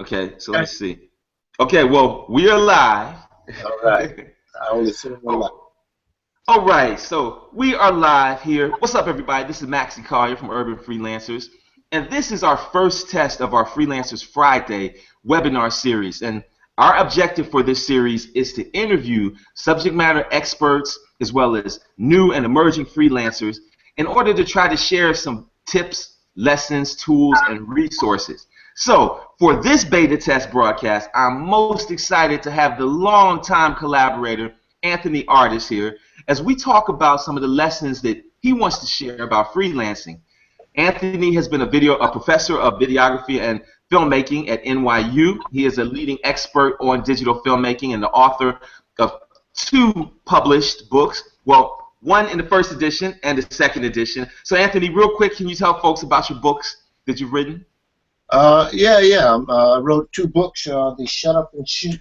Okay, so let's see. Okay, well, we are live. All right. I will assume we're live. Oh, all right, so we are live here. What's up, everybody? This is Maxie Collier from Urban Freelancers, and this is our first test of our Freelancers Friday webinar series. And our objective for this series is to interview subject matter experts as well as new and emerging freelancers in order to try to share some tips, lessons, tools, and resources. So, for this beta test broadcast, I'm most excited to have the longtime collaborator, Anthony Artis, here as we talk about some of the lessons that he wants to share about freelancing. Anthony has been a professor of videography and filmmaking at NYU. He is a leading expert on digital filmmaking and the author of 2 published books. Well, one in the first edition and the second edition. So, Anthony, real quick, can you tell folks about your books that you've written? Yeah. I wrote 2 books, the Shut Up and Shoot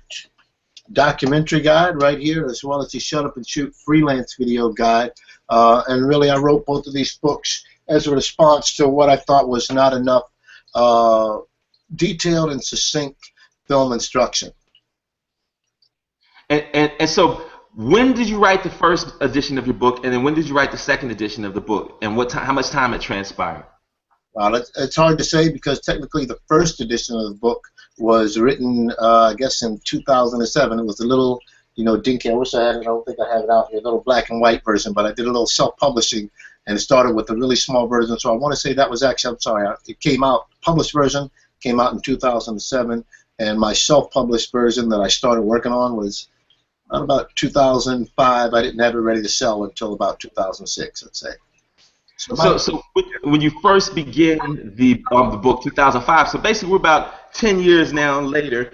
documentary guide right here, as well as the Shut Up and Shoot freelance video guide. And really, I wrote both of these books as a response to what I thought was not enough detailed and succinct film instruction. And so, when did you write the first edition of your book, and then when did you write the second edition of the book, and how much time it transpired? Well, it's hard to say because technically the first edition of the book was written, I guess, in 2007. It was a little, dinky. I wish I had it. I don't think I have it out here. A little black and white version, but I did a little self-publishing, and it started with a really small version. So I want to say that was actually, I'm sorry, it came out, published version came out in 2007, and my self-published version that I started working on was about 2005. I didn't have it ready to sell until about 2006, let's say. So when you first began the book, 2005, so basically we're about 10 years now later.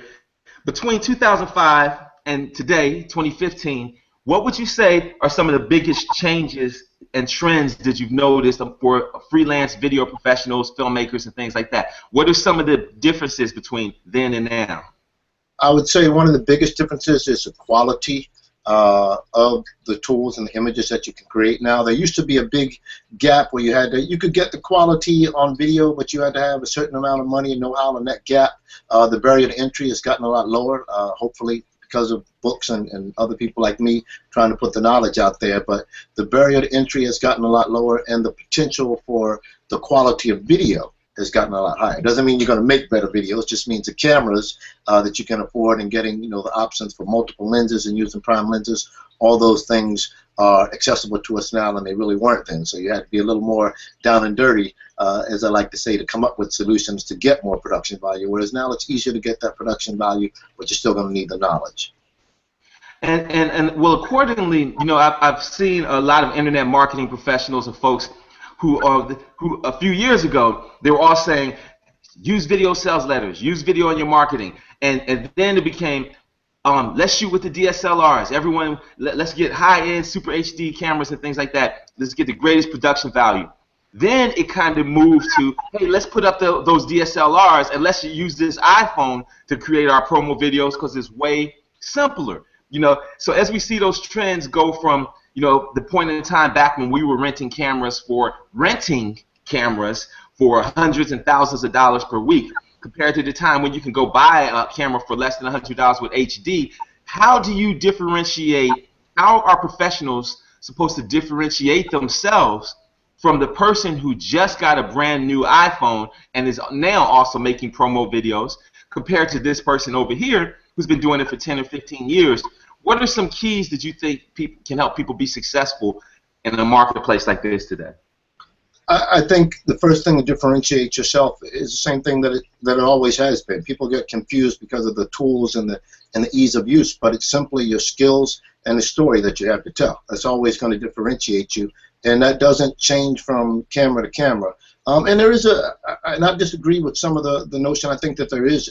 Between 2005 and today, 2015, what would you say are some of the biggest changes and trends that you've noticed for freelance video professionals, filmmakers, and things like that? What are some of the differences between then and now? I would say one of the biggest differences is the quality of the tools and the images that you can create now. There used to be a big gap where you could get the quality on video, but you had to have a certain amount of money and know-how, and that gap, the barrier to entry has gotten a lot lower, hopefully because of books and other people like me trying to put the knowledge out there. But the barrier to entry has gotten a lot lower, and the potential for the quality of video has gotten a lot higher. It doesn't mean you're going to make better videos. It just means the cameras that you can afford and getting the options for multiple lenses and using prime lenses, all those things are accessible to us now, and they really weren't then. So you had to be a little more down and dirty, as I like to say, to come up with solutions to get more production value, whereas now it's easier to get that production value, but you're still going to need the knowledge. And well, accordingly, I've seen a lot of internet marketing professionals and folks who a few years ago, they were all saying, use video sales letters, use video in your marketing. And then it became, let's shoot with the DSLRs. Everyone, let's get high-end Super HD cameras and things like that. Let's get the greatest production value. Then it kind of moved to, hey, let's put up those DSLRs and let's use this iPhone to create our promo videos because it's way simpler. So as we see those trends go from the point in time back when we were renting cameras for hundreds and thousands of dollars per week, compared to the time when you can go buy a camera for less than $100 with HD, how do you differentiate? How are professionals supposed to differentiate themselves from the person who just got a brand new iPhone and is now also making promo videos, compared to this person over here who's been doing it for 10 or 15 years? What are some keys that you think can help people be successful in a marketplace like this today? I think the first thing to differentiate yourself is the same thing that it always has been. People get confused because of the tools and the ease of use, but it's simply your skills and the story that you have to tell. That's always going to differentiate you, and that doesn't change from camera to camera. And there is and I disagree with some of the notion. I think that there is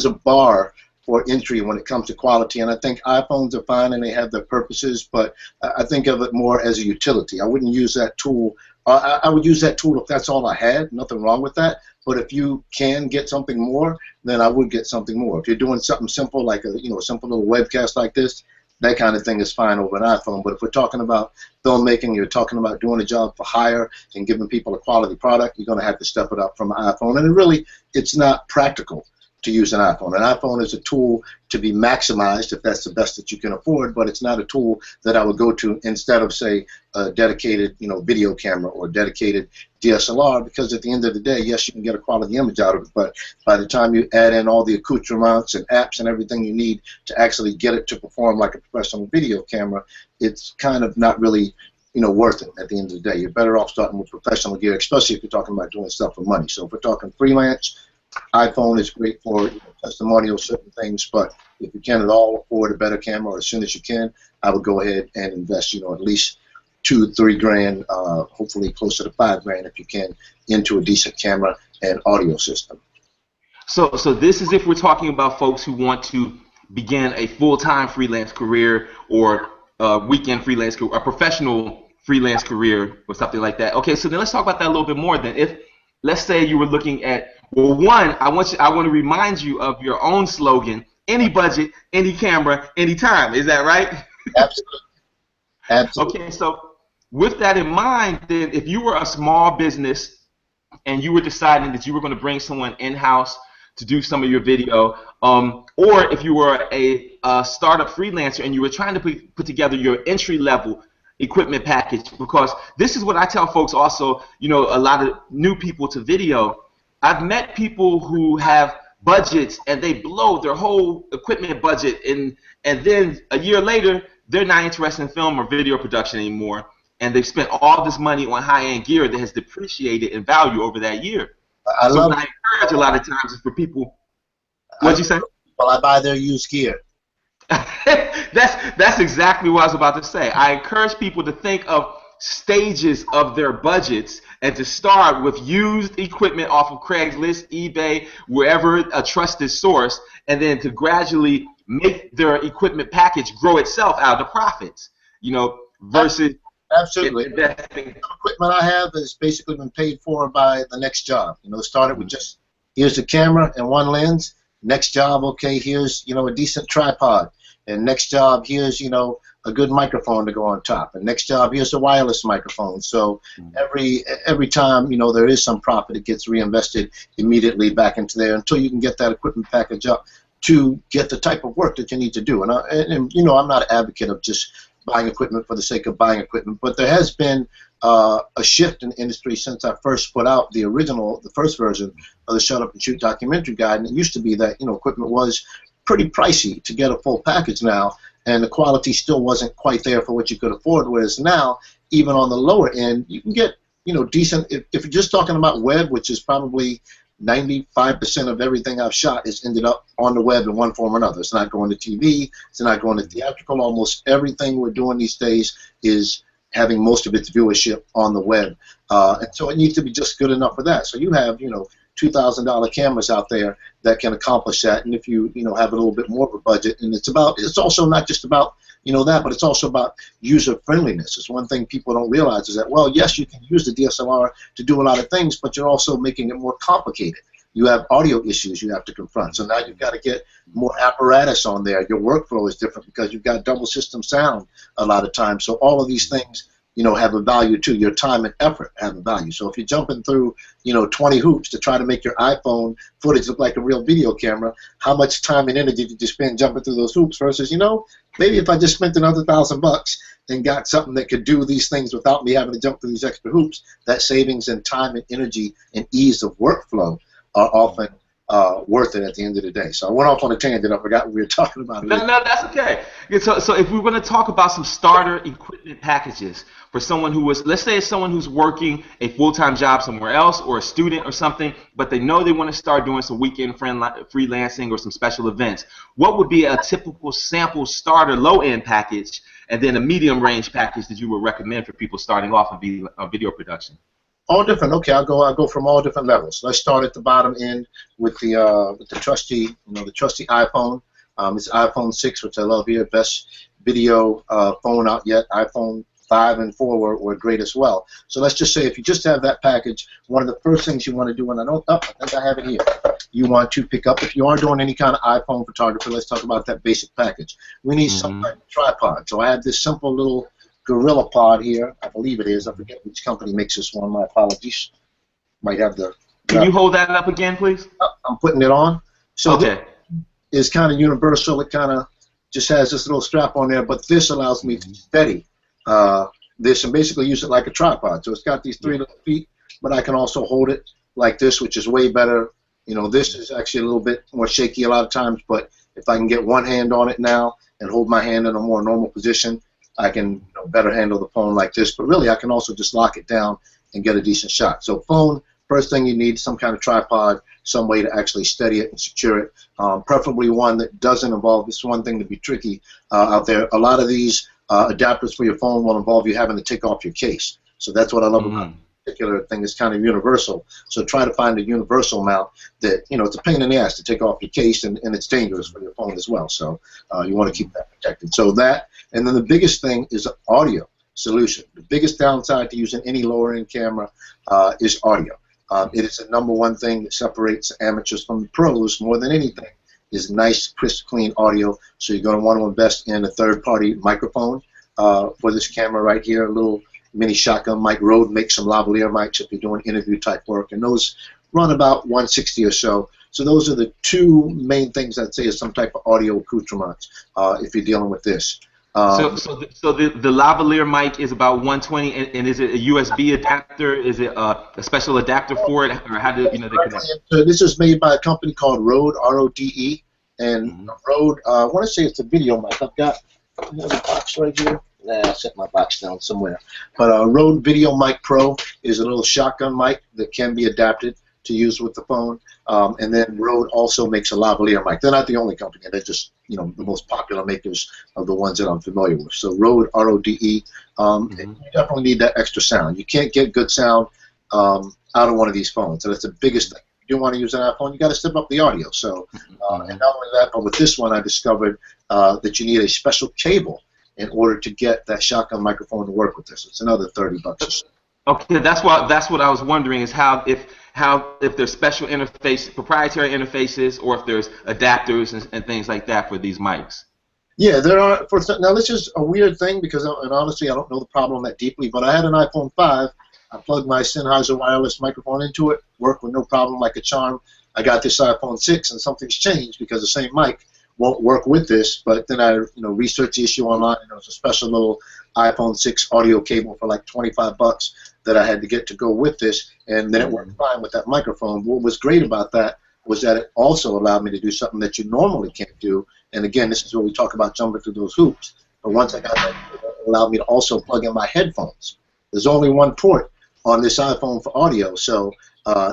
a bar for entry when it comes to quality, and I think iPhones are fine and they have their purposes, but I think of it more as a utility. I wouldn't use that tool. I would use that tool if that's all I had. Nothing wrong with that. But if you can get something more, then I would get something more. If you're doing something simple like a simple little webcast like this, that kind of thing is fine over an iPhone. But if we're talking about filmmaking, you're talking about doing a job for hire and giving people a quality product, you're going to have to step it up from an iPhone. And it's not practical to use an iPhone. An iPhone is a tool to be maximized if that's the best that you can afford, but it's not a tool that I would go to instead of, say, a dedicated, video camera or dedicated DSLR, because at the end of the day, yes, you can get a quality image out of it, but by the time you add in all the accoutrements and apps and everything you need to actually get it to perform like a professional video camera, it's kind of not really worth it at the end of the day. You're better off starting with professional gear, especially if you're talking about doing stuff for money. So if we're talking freelance, iPhone is great for testimonial, certain things, but if you can at all afford a better camera, or as soon as you can, I would go ahead and invest, at least $2-3 grand, hopefully closer to $5 grand if you can, into a decent camera and audio system. So this is if we're talking about folks who want to begin a full-time freelance career or a weekend freelance career, a professional freelance career or something like that. Okay, so then let's talk about that a little bit more then. If, let's say you were looking at, well, one, I want to remind you of your own slogan: any budget, any camera, anytime. Is that right? Absolutely. Absolutely. Okay, so with that in mind, then, if you were a small business and you were deciding that you were going to bring someone in-house to do some of your video, or if you were a startup freelancer and you were trying to put together your entry-level equipment package, because this is what I tell folks also, a lot of new people to video. I've met people who have budgets and they blow their whole equipment budget, and then a year later they're not interested in film or video production anymore, and they've spent all this money on high-end gear that has depreciated in value over that year. I encourage a lot of times is for people. What'd you say? Well, I buy their used gear. That's exactly what I was about to say. I encourage people to think of stages of their budgets and to start with used equipment off of Craigslist, eBay, wherever a trusted source, and then to gradually make their equipment package grow itself out of the profits, versus absolutely. investing. The equipment I have has basically been paid for by the next job. Started with just, here's the camera and one lens. Next job, okay, here's, a decent tripod. And next job, here's, a good microphone to go on top. And next job, here's a wireless microphone. So every time, there is some profit, it gets reinvested immediately back into there until you can get that equipment package up to get the type of work that you need to do. And I'm not an advocate of just buying equipment for the sake of buying equipment, but there has been a shift in the industry since I first put out the first version of the Shut Up and Shoot documentary guide. And it used to be that, equipment was pretty pricey to get a full package now, and the quality still wasn't quite there for what you could afford, whereas now, even on the lower end, you can get, decent, if you're just talking about web, which is probably 95% of everything I've shot has ended up on the web in one form or another. It's not going to TV, it's not going to theatrical. Almost everything we're doing these days is having most of its viewership on the web. And so it needs to be just good enough for that. So you have, $2,000 cameras out there that can accomplish that. And if you, have a little bit more of a budget, and it's also not just about, that, but it's also about user friendliness. It's one thing people don't realize is that, well, yes, you can use the DSLR to do a lot of things, but you're also making it more complicated. You have audio issues you have to confront. So now you've got to get more apparatus on there. Your workflow is different because you've got double system sound a lot of times. So all of these things, have a value too. Your time and effort have a value. So if you're jumping through, 20 hoops to try to make your iPhone footage look like a real video camera, how much time and energy did you spend jumping through those hoops versus, maybe if I just spent another $1,000 and got something that could do these things without me having to jump through these extra hoops, that savings in time and energy and ease of workflow are often worth it at the end of the day. So I went off on a tangent. I forgot what we were talking about. No, that's okay. So if we were going to talk about some starter equipment packages for someone who was, let's say it's someone who's working a full-time job somewhere else or a student or something, but they know they want to start doing some weekend freelancing or some special events, what would be a typical sample starter low-end package and then a medium-range package that you would recommend for people starting off in video production? All different. Okay, I'll go from all different levels. Let's start at the bottom end with the trusty, the trusty iPhone. It's iPhone 6, which I love here, best video phone out yet. iPhone 5 and 4 were great as well. So let's just say if you just have that package, one of the first things you want to do, and I think I have it here. you want to pick up. If you are doing any kind of iPhone photography, let's talk about that basic package. We need some type of tripod. So I have this simple little Gorilla Pod here. I believe it is. I forget which company makes this one. My apologies. Might have the... Can you hold that up again, please? I'm putting it on. So okay. This is kind of universal. It kind of just has this little strap on there, but this allows me to steady this and basically use it like a tripod. So it's got these 3 little feet, but I can also hold it like this, which is way better. You know, this is actually a little bit more shaky a lot of times, but if I can get one hand on it now and hold my hand in a more normal position, I can better handle the phone like this. But really, I can also just lock it down and get a decent shot. So phone, first thing you need, some kind of tripod, some way to actually steady it and secure it, preferably one that doesn't involve, this one thing to be tricky out there, a lot of these adapters for your phone will involve you having to take off your case. So that's what I love about this particular thing. It's kind of universal. So try to find a universal mount that, it's a pain in the ass to take off your case, and it's dangerous for your phone as well. So you want to keep that protected. So that, and then the biggest thing is an audio solution. The biggest downside to using any lower-end camera is audio. It is the #1 thing that separates amateurs from the pros more than anything, is nice, crisp, clean audio. So you're going to want to invest in a third-party microphone for this camera right here, a little mini shotgun mic. Rode makes some lavalier mics if you're doing interview-type work, and those run about $160 or so. So those are the 2 main things I'd say is some type of audio accoutrements if you're dealing with this. So the lavalier mic is about $120, and is it a USB adapter? Is it a special adapter for it, or how do they connect? This is made by a company called Rode, R-O-D-E, and Rode. I want to say it's a video mic. I've got another box right here. I set my box down somewhere. But Rode Video Mic Pro is a little shotgun mic that can be adapted to use with the phone. And then Rode also makes a lavalier mic. They're not the only company. They're just the most popular makers of the ones that I'm familiar with. So Rode, R-O-D-E. You definitely need that extra sound. You can't get good sound out of one of these phones. So that's the biggest thing. If you do want to use an iPhone, you got to step up the audio. So and not only that, but with this one, I discovered that you need a special cable in order to get that shotgun microphone to work with this. It's another $30 or so. Okay, that's what I was wondering, is how if there's special interface, proprietary interfaces, or if there's adapters and things like that for these mics. Yeah, there are. Now this is a weird thing because, and honestly, I don't know the problem that deeply. But I had an iPhone 5. I plugged my Sennheiser wireless microphone into it, worked with no problem like a charm. I got this iPhone 6, and something's changed because the same mic won't work with this. But then I researched the issue online, and there was a special little iPhone 6 audio cable for like $25 that I had to get to go with this, and then it worked fine with that microphone. What was great about that was that it also allowed me to do something that you normally can't do. And again, this is where we talk about jumping through those hoops. But once I got that, it allowed me to also plug in my headphones. There's only one port on this iPhone for audio, so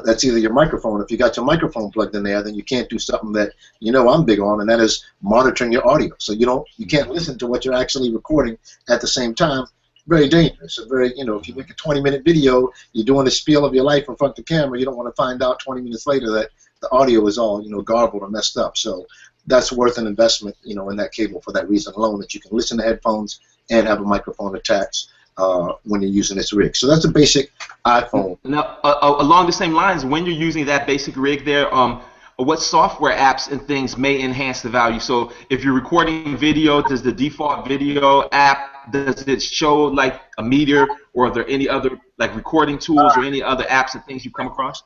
that's either your microphone. If you got your microphone plugged in there, then you can't do something that I'm big on, and that is monitoring your audio. So you can't listen to what you're actually recording at the same time. Very dangerous. And very, if you make a 20-minute video, you're doing the spiel of your life in front of the camera, you don't want to find out 20 minutes later that the audio is all, garbled or messed up. So that's worth an investment, in that cable for that reason alone, that you can listen to headphones and have a microphone attached when you're using this rig. So that's a basic iPhone. Now, along the same lines, when you're using that basic rig there, what software apps and things may enhance the value? So if you're recording video, does the default video app, does it show like a meter, or are there any other like recording tools or any other apps and things you come across?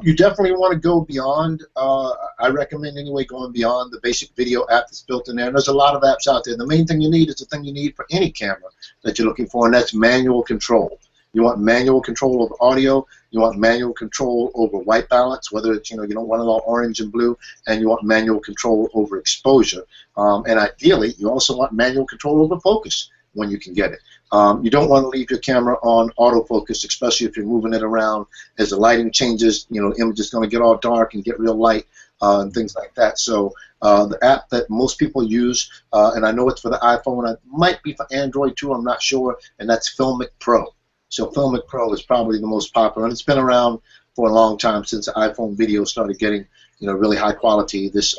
You definitely want to go beyond. I recommend anyway going beyond the basic video app that's built in there. And there's a lot of apps out there. The main thing you need is the thing you need for any camera that you're looking for, and that's manual control. You want manual control over audio. You want manual control over white balance, whether it's, you don't want it all orange and blue, and you want manual control over exposure. And ideally, you also want manual control over focus when you can get it. You don't want to leave your camera on autofocus, especially if you're moving it around. As the lighting changes, the image is going to get all dark and get real light and things like that. So the app that most people use, and I know it's for the iPhone, it might be for Android too, I'm not sure, and that's Filmic Pro. So Filmic Pro is probably the most popular, and it's been around for a long time since the iPhone video started getting, really high quality. This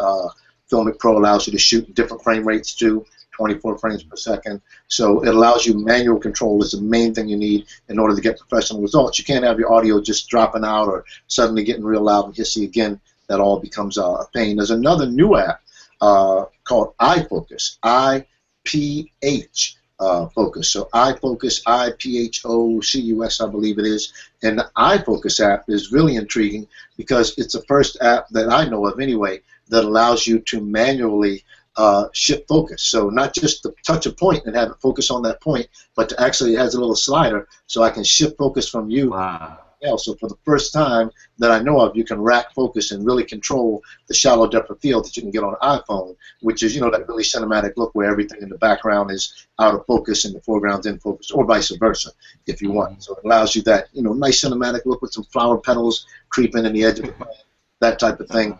Filmic Pro allows you to shoot different frame rates too, 24 frames per second. So it allows you manual control is the main thing you need in order to get professional results. You can't have your audio just dropping out or suddenly getting real loud and hissy again. that all becomes a pain. There's another new app called iFocus, I-P-H. Focus. So iFocus, I-P-H-O-C-U-S, I believe it is. And the iFocus app is really intriguing because it's the first app that I know of anyway that allows you to manually shift focus. So not just to touch a point and have it focus on that point, but to actually it has a little slider so I can shift focus from you. Wow. So for the first time that I know of, you can rack focus and really control the shallow depth of field that you can get on an iPhone, which is, that really cinematic look where everything in the background is out of focus and the foreground's in focus, or vice versa, if you want. So it allows you that, nice cinematic look with some flower petals creeping in the edge of the plant, that type of thing.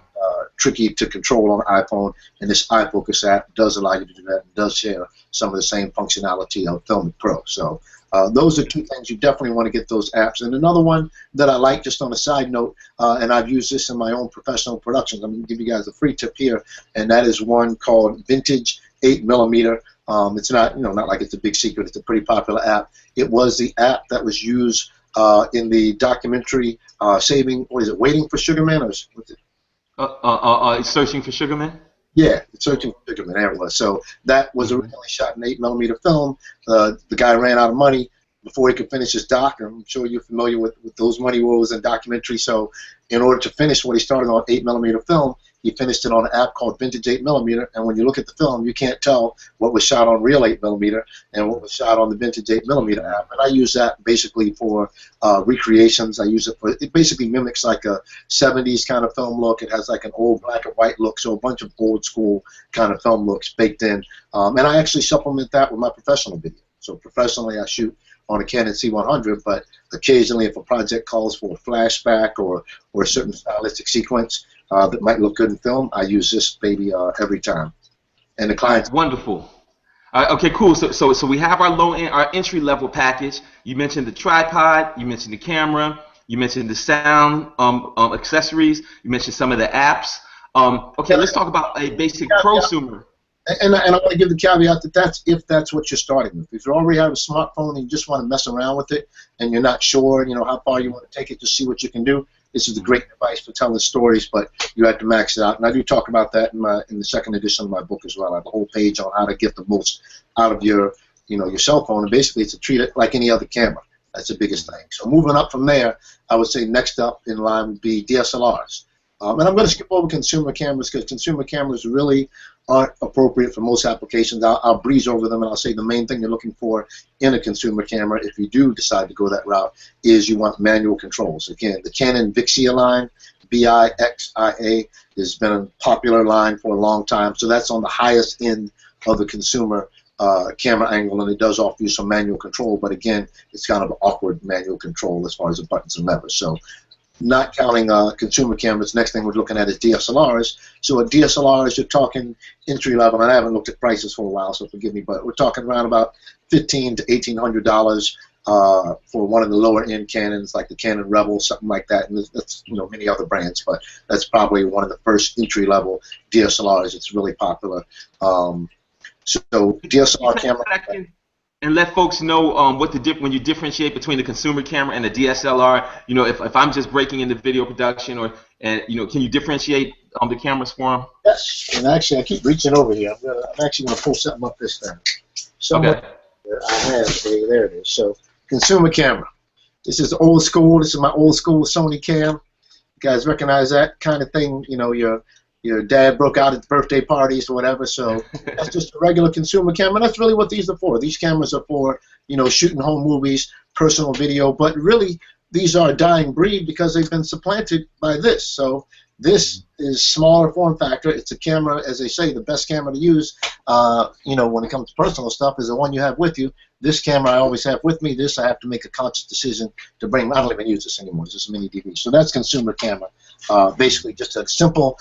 Tricky to control on an iPhone, and this iFocus app does allow you to do that and does share some of the same functionality of Filmic Pro. So those are two things you definitely want to get those apps. And another one that I like, just on a side note, and I've used this in my own professional productions. I'm going to give you guys a free tip here, and that is one called Vintage 8mm. It's not, not like it's a big secret. It's a pretty popular app. It was the app that was used in the documentary Waiting for Sugar Man, or what's it? Searching for Sugar Man? Yeah, Searching for Sugar Man, there it was. So that was originally shot in 8mm film. The guy ran out of money before he could finish his doc. I'm sure you're familiar with those money woes in documentary. So in order to finish what he started on 8mm film, he finished it on an app called Vintage 8mm, and when you look at the film, you can't tell what was shot on real 8mm and what was shot on the Vintage 8mm app. And I use that basically for recreations. I use it for, it basically mimics like a 70s kind of film look. It has like an old black and white look, so a bunch of old school kind of film looks baked in. And I actually supplement that with my professional video. So professionally, I shoot on a Canon C100, but occasionally if a project calls for a flashback or a certain stylistic sequence that might look good in film, I use this baby every time. And the clients... Wonderful. Okay, cool. So we have our entry level package. You mentioned the tripod, you mentioned the camera, you mentioned the sound accessories, you mentioned some of the apps. Okay, let's talk about a basic prosumer. And I want to give the caveat that if that's what you're starting with. If you already have a smartphone and you just want to mess around with it and you're not sure, how far you want to take it to see what you can do, this is a great device for telling stories, but you have to max it out. And I do talk about that in the second edition of my book as well. I have a whole page on how to get the most out of your cell phone, and basically it's to treat it like any other camera. That's the biggest thing. So moving up from there, I would say next up in line would be DSLRs. And I'm going to skip over consumer cameras because consumer cameras really aren't appropriate for most applications. I'll breeze over them and I'll say the main thing you're looking for in a consumer camera, if you do decide to go that route, is you want manual controls. Again, the Canon Vixia line, V-I-X-I-A, has been a popular line for a long time. So that's on the highest end of the consumer camera angle, and it does offer you some manual control, but again, it's kind of an awkward manual control as far as the buttons and levers. So not counting consumer cameras, next thing we're looking at is DSLRs. So at DSLRs, you're talking entry level, and I haven't looked at prices for a while, so forgive me, but we're talking around about $1,500 to $1,800 for one of the lower end Canons, like the Canon Rebel, something like that, and that's many other brands, but that's probably one of the first entry level DSLRs. It's really popular. So DSLR camera. And let folks know when you differentiate between the consumer camera and the DSLR. If I'm just breaking into video production, can you differentiate the cameras for them? Yes. And actually, I keep reaching over here. I'm actually going to pull something up this time. Okay. I have there it is. So consumer camera. This is old school. This is my old school Sony cam. You guys recognize that kind of thing? Your dad broke out at birthday parties or whatever, so that's just a regular consumer camera. That's really what these are for. These cameras are for, shooting home movies, personal video, but really these are a dying breed because they've been supplanted by this. So this is smaller form factor. It's a camera, as they say, the best camera to use, when it comes to personal stuff is the one you have with you. This camera I always have with me. This I have to make a conscious decision to bring. I don't even use this anymore. It's just a mini DV. So that's consumer camera. Basically just a simple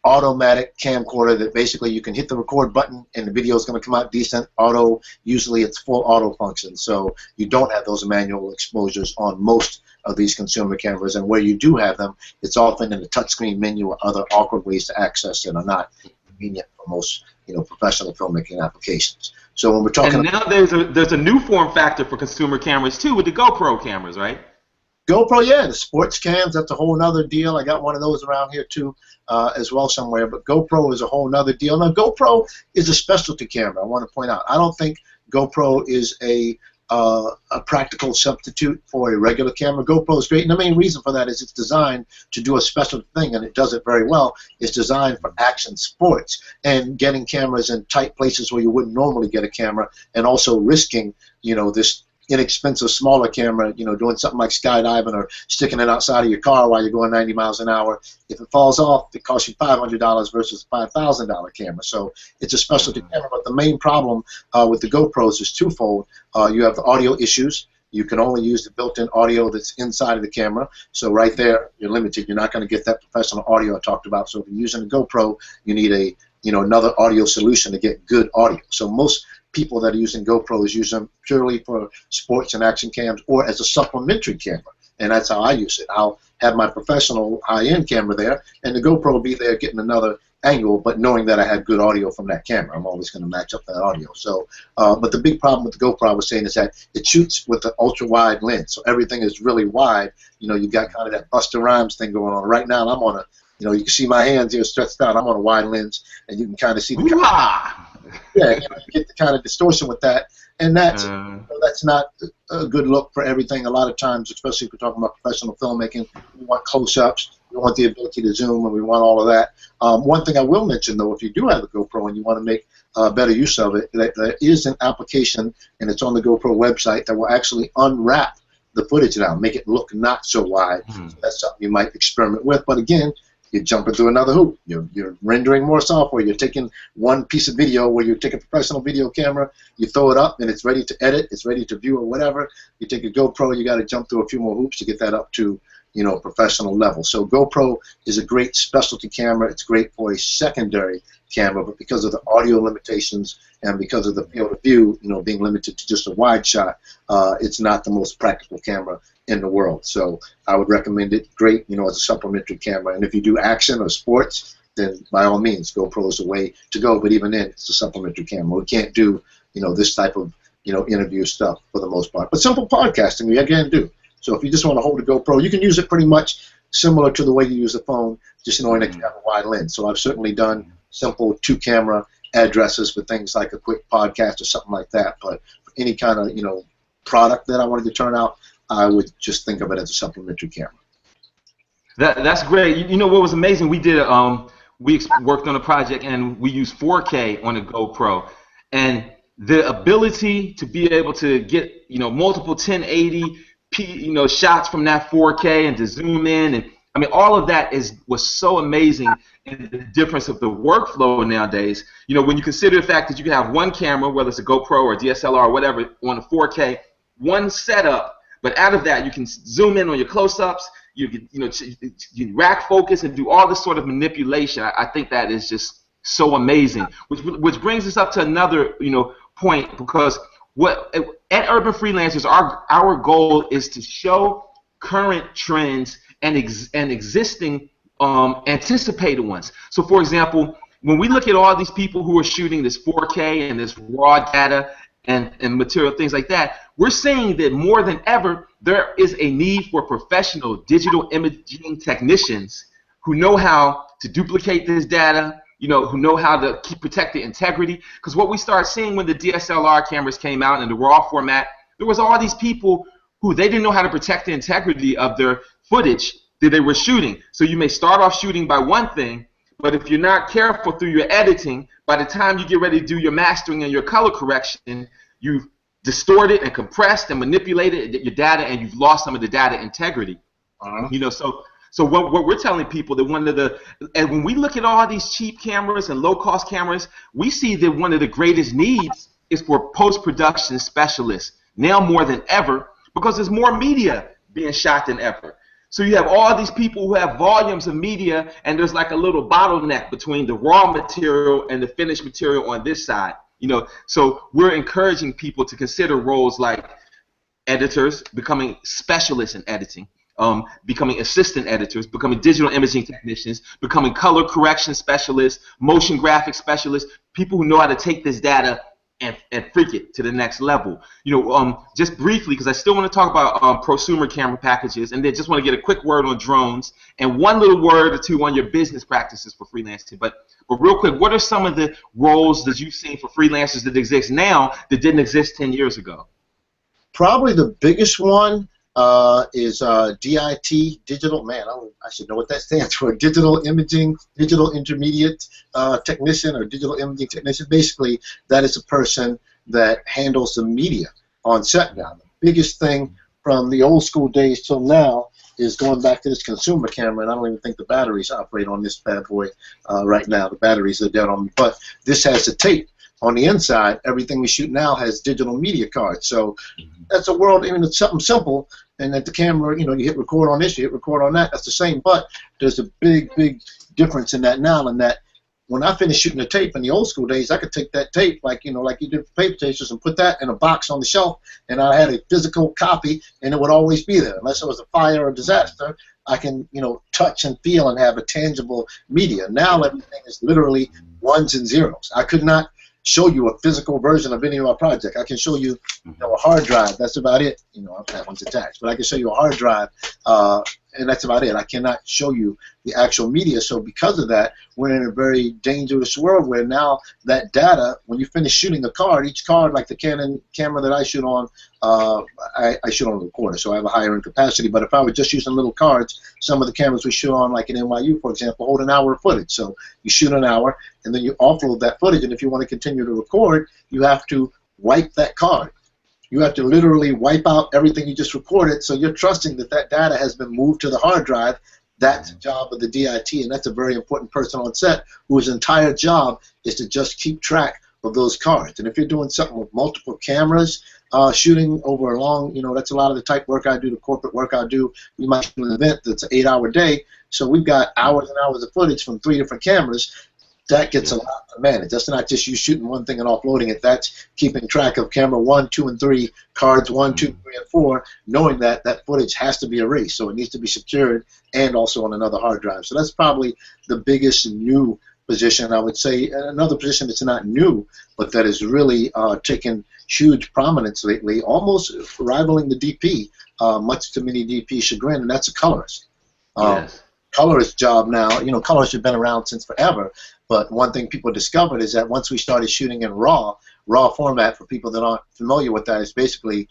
automatic camcorder that basically you can hit the record button and the video is going to come out decent. Auto, usually it's full auto function, so you don't have those manual exposures on most of these consumer cameras, and where you do have them, it's often in the touchscreen menu or other awkward ways to access it are not convenient for most professional filmmaking applications. So when we're talking, and now there's a new form factor for consumer cameras too with the GoPro cameras, right? GoPro, yeah, the sports cams, that's a whole nother deal. I got one of those around here too as well somewhere, but GoPro is a whole nother deal. Now, GoPro is a specialty camera, I want to point out. I don't think GoPro is a practical substitute for a regular camera. GoPro is great, and the main reason for that is it's designed to do a special thing, and it does it very well. It's designed for action sports and getting cameras in tight places where you wouldn't normally get a camera, and also risking, you know, this inexpensive smaller camera, you know, doing something like skydiving or sticking it outside of your car while you're going 90 miles an hour. If it falls off, it costs you $500 versus a $5,000 camera. So it's a specialty camera. But the main problem with the GoPros is twofold. You have the audio issues. You can only use the built-in audio that's inside of the camera. So right there, you're limited. You're not going to get that professional audio I talked about. So if you're using a GoPro, you need a, you know, another audio solution to get good audio. So most people that are using GoPros use them purely for sports and action cams or as a supplementary camera, and that's how I use it. I'll have my professional high-end camera there, and the GoPro will be there getting another angle, but knowing that I had good audio from that camera. I'm always going to match up that audio. So, but the big problem with the GoPro I was saying is that it shoots with the ultra-wide lens, so everything is really wide. You know, you got kind of that Busta Rhymes thing going on. Right now, I'm on a, you know, you can see my hands here stretched out. I'm on a wide lens, and you can kind of see the yeah, you know, you get the kind of distortion with that, and that's that's not a good look for everything. A lot of times, especially if we're talking about professional filmmaking, we want close-ups, we want the ability to zoom, and we want all of that. One thing I will mention, though, if you do have a GoPro and you want to make better use of it, there is an application, and it's on the GoPro website, that will actually unwrap the footage now, make it look not so wide. So that's something you might experiment with, but again, you're jumping through another hoop. You're rendering more software. You're taking one piece of video where you take a professional video camera, you throw it up, and it's ready to edit, it's ready to view or whatever. You take a GoPro, you got to jump through a few more hoops to get that up to, you know, professional level. So GoPro is a great specialty camera. It's great for a secondary camera, but because of the audio limitations and because of the field of view, you know, being limited to just a wide shot, it's not the most practical camera in the world. So I would recommend it. Great, you know, as a supplementary camera. And if you do action or sports, then by all means, GoPro is the way to go. But even then, it's a supplementary camera. We can't do, you know, this type of, you know, interview stuff for the most part. But simple podcasting, we again do. So if you just want to hold a GoPro, you can use it pretty much similar to the way you use a phone, just knowing that you have a wide lens. So I've certainly done simple two-camera addresses for things like a quick podcast or something like that. But for any kind of, you know, product that I wanted to turn out, I would just think of it as a supplementary camera. That's great. You know what was amazing? We did we worked on a project and we used 4K on a GoPro, and the ability to be able to get, you know, multiple 1080p, you know, shots from that 4K and to zoom in, and I mean all of that was so amazing. And the difference of the workflow nowadays, you know, when you consider the fact that you can have one camera, whether it's a GoPro or DSLR or whatever, on a 4K, one setup. But out of that, you can zoom in on your close-ups. You can, you know, you rack focus and do all this sort of manipulation. I think that is just so amazing. Which brings us up to another, you know, point, because what at Urban Freelancers, our goal is to show current trends and existing anticipated ones. So, for example, when we look at all these people who are shooting this 4K and this raw data and material, things like that, we're seeing that more than ever there is a need for professional digital imaging technicians who know how to duplicate this data, you know, who know how to protect the integrity. Because what we started seeing when the DSLR cameras came out in the raw format, there was all these people who they didn't know how to protect the integrity of their footage that they were shooting. So you may start off shooting by one thing, but if you're not careful through your editing, by the time you get ready to do your mastering and your color correction, you've distorted and compressed and manipulated your data, and you've lost some of the data integrity. You know, so what we're telling people, that and when we look at all these cheap cameras and low-cost cameras, we see that one of the greatest needs is for post-production specialists, now more than ever, because there's more media being shot than ever. So you have all these people who have volumes of media, and there's like a little bottleneck between the raw material and the finished material on this side. You know, so we're encouraging people to consider roles like editors, becoming specialists in editing, becoming assistant editors, becoming digital imaging technicians, becoming color correction specialists, motion graphic specialists, people who know how to take this data and freak it to the next level. Just briefly, because I still want to talk about prosumer camera packages, and then just want to get a quick word on drones and one little word or two on your business practices for freelancing. But real quick, what are some of the roles that you've seen for freelancers that exist now that didn't exist 10 years ago? Probably the biggest one is DIT, digital, man, I should know what that stands for, digital imaging, digital intermediate technician, or digital imaging technician. Basically, that is a person that handles the media on set now. The biggest thing from the old school days till now is going back to this consumer camera, and I don't even think the batteries operate on this bad boy right now. The batteries are dead on me, but this has a tape. On the inside, everything we shoot now has digital media cards. So that's a world, I mean, it's something simple, and that the camera, you hit record on this, you hit record on that, that's the same, but there's a big, big difference in that now, and that when I finished shooting the tape in the old school days, I could take that tape, like you did for paper chasers, and put that in a box on the shelf, and I had a physical copy, and it would always be there. Unless it was a fire or disaster, I can, touch and feel and have a tangible media. Now everything is literally ones and zeros. I could not show you a physical version of any of our project. I can show you, a hard drive. That's about it. That one's attached, but I can show you a hard drive, and that's about it. I cannot show you the actual media. So because of that, we're in a very dangerous world where now that data, when you finish shooting a card, each card, like the Canon camera that I shoot on, I shoot on a recorder, so I have a higher end capacity. But if I were just using little cards, some of the cameras we shoot on, like in NYU, for example, hold an hour of footage. So you shoot an hour, and then you offload that footage, and if you want to continue to record, you have to wipe that card. You have to literally wipe out everything you just recorded, so you're trusting that that data has been moved to the hard drive. That's the job of the DIT, and that's a very important person on set whose entire job is to just keep track of those cards. And if you're doing something with multiple cameras, shooting over a long, that's a lot of the type work I do, the corporate work I do. We might do an event that's an 8-hour day, so we've got hours and hours of footage from 3 different cameras. That gets a lot to manage. That's not just you shooting one thing and offloading it. That's keeping track of camera 1, 2, and 3, cards 1, 2, 3, and 4, knowing that that footage has to be erased, so it needs to be secured and also on another hard drive. So that's probably the biggest new position, I would say. Another position that's not new, but that has really taken huge prominence lately, almost rivaling the DP, much to many DP chagrin, and that's a colorist. Yes. Colorist job now, colorists have been around since forever, but one thing people discovered is that once we started shooting in raw format, for people that aren't familiar with that, is basically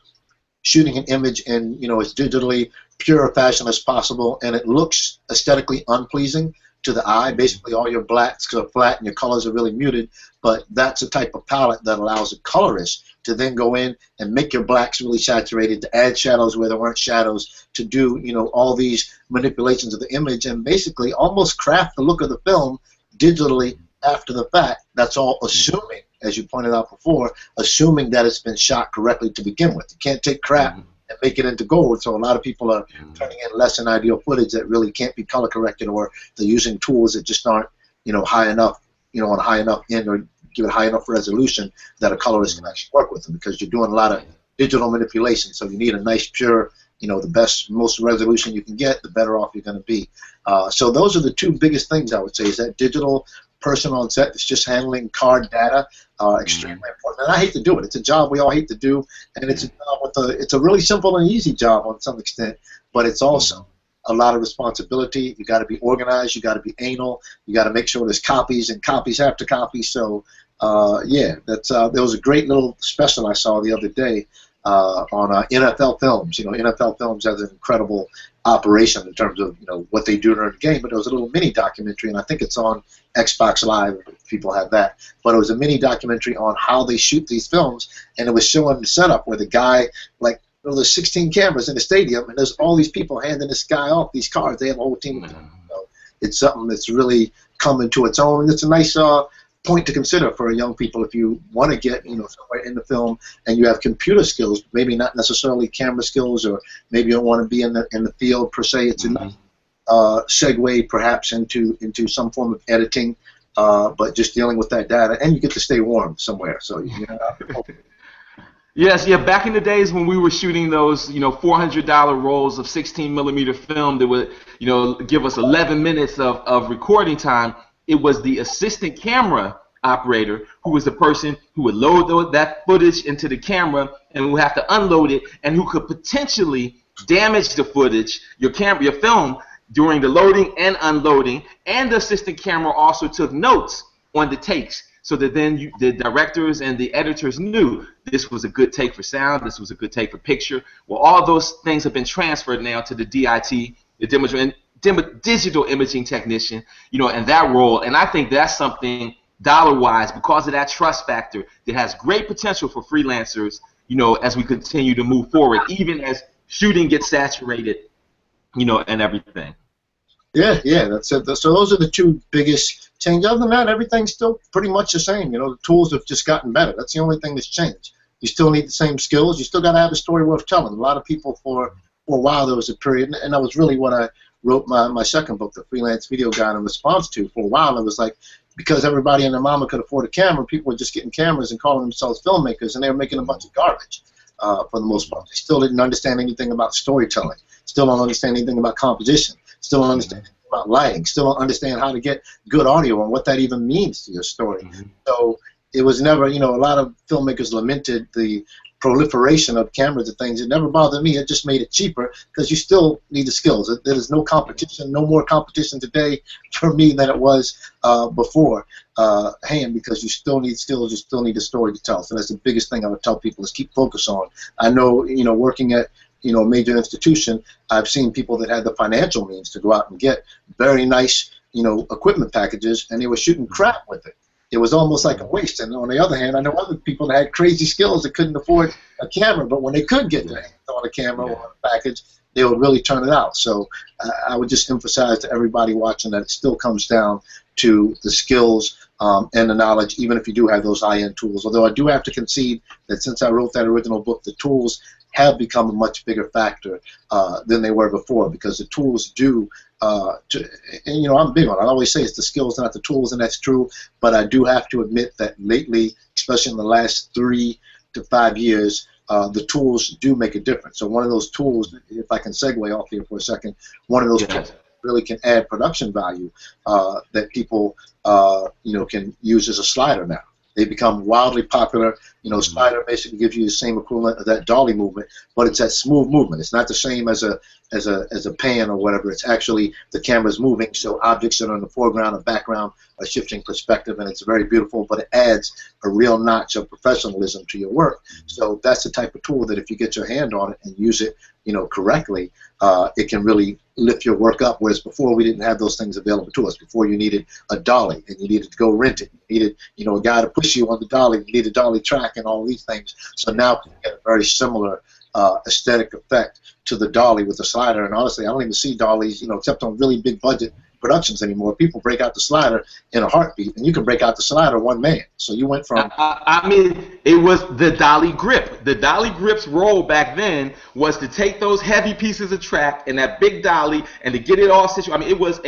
shooting an image in, as digitally pure fashion as possible, and it looks aesthetically unpleasing to the eye. Basically all your blacks are flat and your colors are really muted, but that's a type of palette that allows a colorist to then go in and make your blacks really saturated, to add shadows where there weren't shadows, to do all these manipulations of the image, and basically almost craft the look of the film digitally after the fact. That's all assuming, as you pointed out before, assuming that it's been shot correctly to begin with. You can't take crap and make it into gold, so a lot of people are turning in less than ideal footage that really can't be color corrected, or they're using tools that just aren't high enough, on a high enough end, or give it high enough resolution that a colorist can actually work with them, because you're doing a lot of digital manipulation, so you need a nice pure, the best, most resolution you can get, the better off you're going to be. So those are the two biggest things I would say, is that digital person on set that's just handling card data, extremely important. And I hate to do it. It's a job we all hate to do, and it's a job it's a really simple and easy job on some extent, but it's also a lot of responsibility. You got to be organized. You got to be anal. You got to make sure there's copies and copies after copies. So yeah, that's there was a great little special I saw the other day on NFL Films. NFL Films has an incredible operation in terms of what they do during the game. But there was a little mini documentary, and I think it's on Xbox Live if people have that. But it was a mini documentary on how they shoot these films, and it was showing the setup where the guy, like, there's 16 cameras in the stadium, and there's all these people handing this guy off these cards. They have a whole team of them. So it's something that's really coming to its own. It's a nice point to consider for young people if you want to get somewhere in the film and you have computer skills, maybe not necessarily camera skills, or maybe you don't want to be in the field per se. It's a nice segue perhaps into some form of editing, but just dealing with that data, and you get to stay warm somewhere. So Yes, yeah. Back in the days when we were shooting those, $400 rolls of 16mm film that would, give us 11 minutes of recording time, it was the assistant camera operator, who was the person who would load that footage into the camera and would have to unload it, and who could potentially damage the footage, your film, during the loading and unloading. And the assistant camera also took notes on the takes, so that then the directors and the editors knew this was a good take for sound, this was a good take for picture. Well, all those things have been transferred now to the DIT, the digital imaging technician, and that role. And I think that's something, dollar-wise, because of that trust factor, that has great potential for freelancers, as we continue to move forward, even as shooting gets saturated, and everything. Yeah, that's it. So those are the two biggest changes. Other than that, everything's still pretty much the same. The tools have just gotten better. That's the only thing that's changed. You still need the same skills. You still got to have a story worth telling. A lot of people, for a while, there was a period, and that was really what I wrote my second book, The Freelance Video Guide, in response to. For a while, it was like, because everybody and their mama could afford a camera, people were just getting cameras and calling themselves filmmakers, and they were making a bunch of garbage for the most part. They still didn't understand anything about storytelling. Still don't understand anything about composition. Still don't understand anything about lighting. Still don't understand how to get good audio and what that even means to your story. So it was never, a lot of filmmakers lamented the proliferation of cameras and things. It never bothered me. It just made it cheaper, because you still need the skills. There is no competition, no more competition today for me than it was before hand, because you still need skills, you still need a story to tell. So that's the biggest thing I would tell people, is keep focus on. I know, working at a major institution, I've seen people that had the financial means to go out and get very nice, equipment packages, and they were shooting crap with it. It was almost like a waste. And on the other hand, I know other people that had crazy skills that couldn't afford a camera, but when they could get their hands on a camera or a package, they would really turn it out. So I would just emphasize to everybody watching that it still comes down to the skills and the knowledge, even if you do have those high-end tools. Although I do have to concede that since I wrote that original book, the tools have become a much bigger factor than they were before, because the tools do, and I'm big on it. I always say it's the skills, not the tools, and that's true. But I do have to admit that lately, especially in the last 3 to 5 years, the tools do make a difference. So one of those tools, if I can segue off here for a second, one of those tools really can add production value that people can use as a slider now. They become wildly popular. Slider basically gives you the same equivalent of that dolly movement, but it's that smooth movement. It's not the same as a pan or whatever. It's actually the camera's moving, so objects that are in the foreground and background are shifting perspective, and it's very beautiful, but it adds a real notch of professionalism to your work. So that's the type of tool that if you get your hand on it and use it, correctly, it can really lift your work up, whereas before we didn't have those things available to us. Before you needed a dolly, and you needed to go rent it. You needed, a guy to push you on the dolly. You needed a dolly track and all these things. So now you get a very similar aesthetic effect to the dolly with the slider. And honestly, I don't even see dollies, except on really big budget productions anymore. People break out the slider in a heartbeat, and you can break out the slider one man. So you went from... I mean, it was the dolly grip. The dolly grip's role back then was to take those heavy pieces of track and that big dolly and to get it all situated. I mean, it was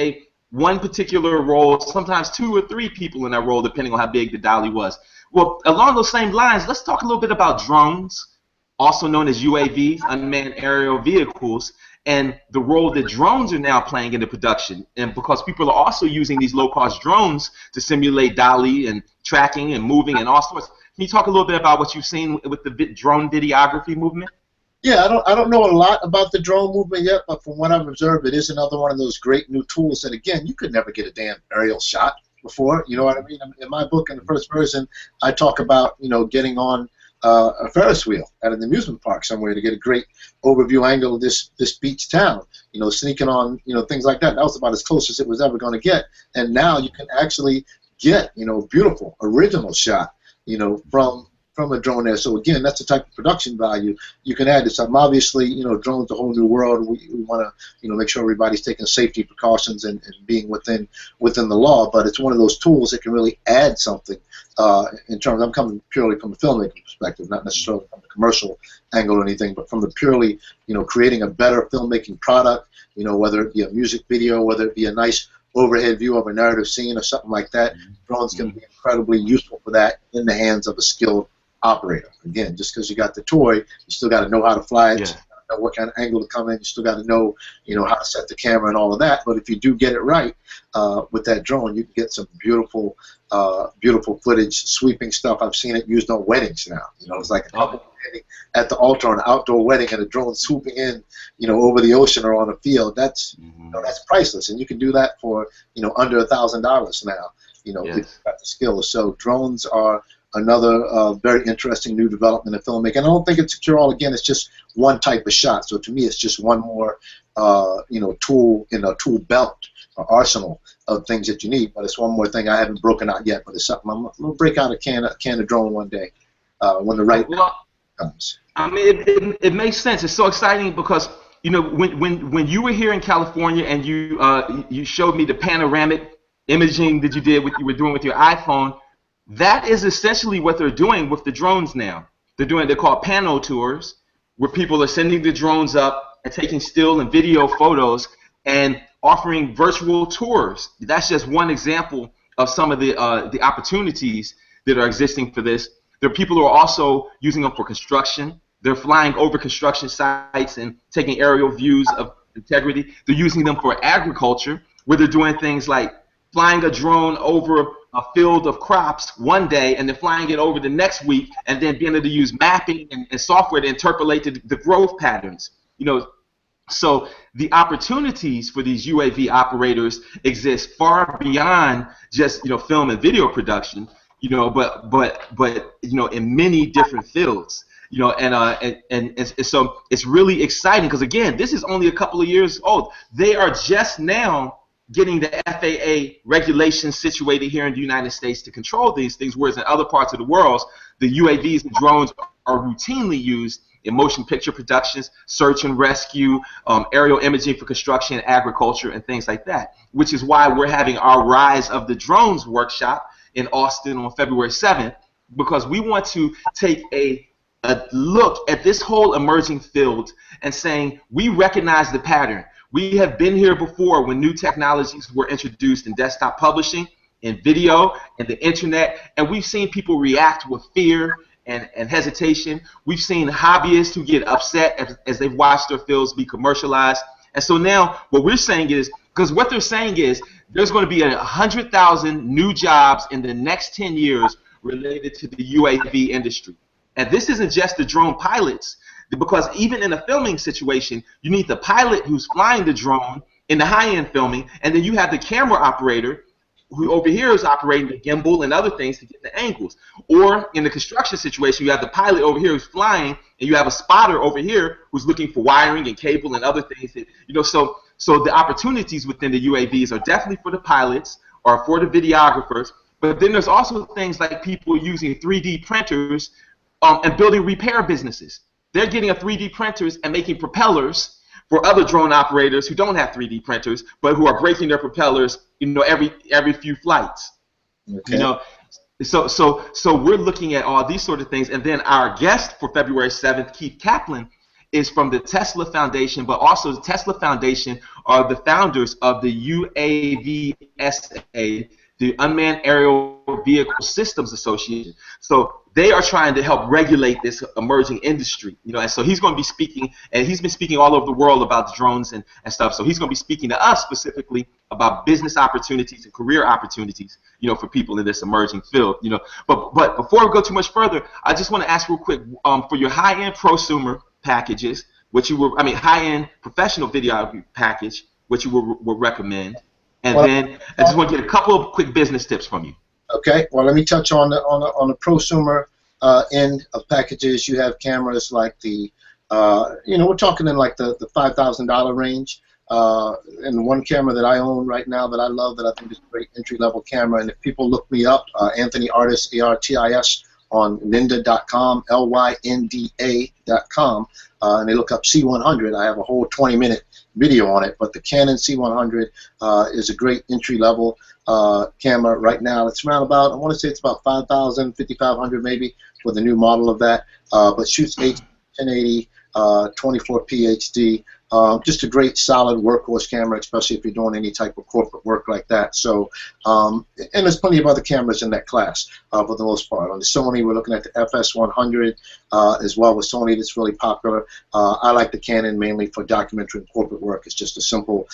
one particular role, sometimes 2 or 3 people in that role, depending on how big the dolly was. Well, along those same lines, let's talk a little bit about drones, also known as UAVs, unmanned aerial vehicles, and the role that drones are now playing in the production. And because people are also using these low-cost drones to simulate dolly and tracking and moving and all sorts. Can you talk a little bit about what you've seen with the drone videography movement? Yeah, I don't know a lot about the drone movement yet, but from what I've observed, it is another one of those great new tools that, again, you could never get a damn aerial shot before. You know what I mean? In my book, in the first version, I talk about, getting on a Ferris wheel at an amusement park somewhere to get a great overview angle of this beach town, sneaking on, things like that. That was about as close as it was ever going to get. And now you can actually get, beautiful, original shot, from a drone there. So again, that's the type of production value you can add to something. Obviously, drones are a whole new world. We want to, make sure everybody's taking safety precautions and being within the law. But it's one of those tools that can really add something in terms. I'm coming purely from a filmmaking perspective, not necessarily from the commercial angle or anything, but from the purely, creating a better filmmaking product. Whether it be a music video, whether it be a nice overhead view of a narrative scene or something like that. Drones can be incredibly useful for that in the hands of a skilled operator. Again, just because you got the toy, you still got to know how to fly it, know what kind of angle to come in. You still got to know, how to set the camera and all of that. But if you do get it right with that drone, you can get some beautiful, beautiful footage, sweeping stuff. I've seen it used on weddings now. It's like a couple standing at the altar on an outdoor wedding and a drone swooping in, over the ocean or on a field. That's, that's priceless, and you can do that for, under $1,000 now. If you've got the skills. So drones are another very interesting new development in filmmaking. And I don't think it's a cure-all. Again, it's just one type of shot. So to me, it's just one more, tool in a tool belt or arsenal of things that you need. But it's one more thing I haven't broken out yet. But it's something I'm gonna break out a can of drone one day when the right time comes. I mean, it makes sense. It's so exciting because when you were here in California and you showed me the panoramic imaging that you were doing with your iPhone. That is essentially what they're doing with the drones now. They're called pano tours, where people are sending the drones up and taking still and video photos and offering virtual tours. That's just one example of some of the opportunities that are existing for this. There are people who are also using them for construction. They're flying over construction sites and taking aerial views of integrity. They're using them for agriculture, where they're doing things like flying a drone over a field of crops one day and then flying it over the next week and then being able to use mapping and software to interpolate the growth patterns. So the opportunities for these UAV operators exist far beyond just film and video production, but in many different fields. And so it's really exciting because again, this is only a couple of years old. They are just now getting the FAA regulations situated here in the United States to control these things, whereas in other parts of the world, the UAVs and drones are routinely used in motion picture productions, search and rescue, aerial imaging for construction, agriculture, and things like that, which is why we're having our Rise of the Drones workshop in Austin on February 7th, because we want to take a look at this whole emerging field and saying we recognize the pattern. We have been here before when new technologies were introduced in desktop publishing, in video, and the internet, and we've seen people react with fear and hesitation. We've seen hobbyists who get upset as they've watched their fields be commercialized. And so now what we're saying is, because what they're saying is there's going to be 100,000 new jobs in the next 10 years related to the UAV industry. And this isn't just the drone pilots, because even in a filming situation, you need the pilot who's flying the drone in the high-end filming, and then you have the camera operator who over here is operating the gimbal and other things to get the angles. Or in the construction situation, you have the pilot over here who's flying, and you have a spotter over here who's looking for wiring and cable and other things. That, so the opportunities within the UAVs are definitely for the pilots or for the videographers, but then there's also things like people using 3D printers and building repair businesses. They're getting a 3D printers and making propellers for other drone operators who don't have 3D printers, but who are breaking their propellers, every few flights. Okay. So we're looking at all these sort of things, and then our guest for February 7th, Keith Kaplan, is from the Tesla Foundation, but also the Tesla Foundation are the founders of the UAVSA, the Unmanned Aerial Vehicle Systems Association. So they are trying to help regulate this emerging industry, and so he's going to be speaking, and he's been speaking all over the world about the drones and stuff, so he's going to be speaking to us specifically about business opportunities and career opportunities, for people in this emerging field, But before we go too much further, I just want to ask real quick, for your high-end prosumer packages, high-end professional video package, what you would recommend, and then I just want to get a couple of quick business tips from you. Okay, well, let me touch on the prosumer end of packages. You have cameras like the, we're talking in like the $5,000 range. And one camera that I own right now that I love, that I think is a great entry-level camera, and if people look me up, Anthony Artis, Artis, on lynda.com, lynda.com, and they look up C100, I have a whole 20-minute video on it, but the Canon C100 is a great entry-level camera right now. It's around about, I want to say it's about $5,000, $5,500 maybe for the new model of that, but shoots 1080, 24p HD, Just a great solid workhorse camera, especially if you're doing any type of corporate work like that. So, and there's plenty of other cameras in that class for the most part. On the Sony, we're looking at the FS100 as well with Sony. That's really popular. I like the Canon mainly for documentary and corporate work. It's just a simple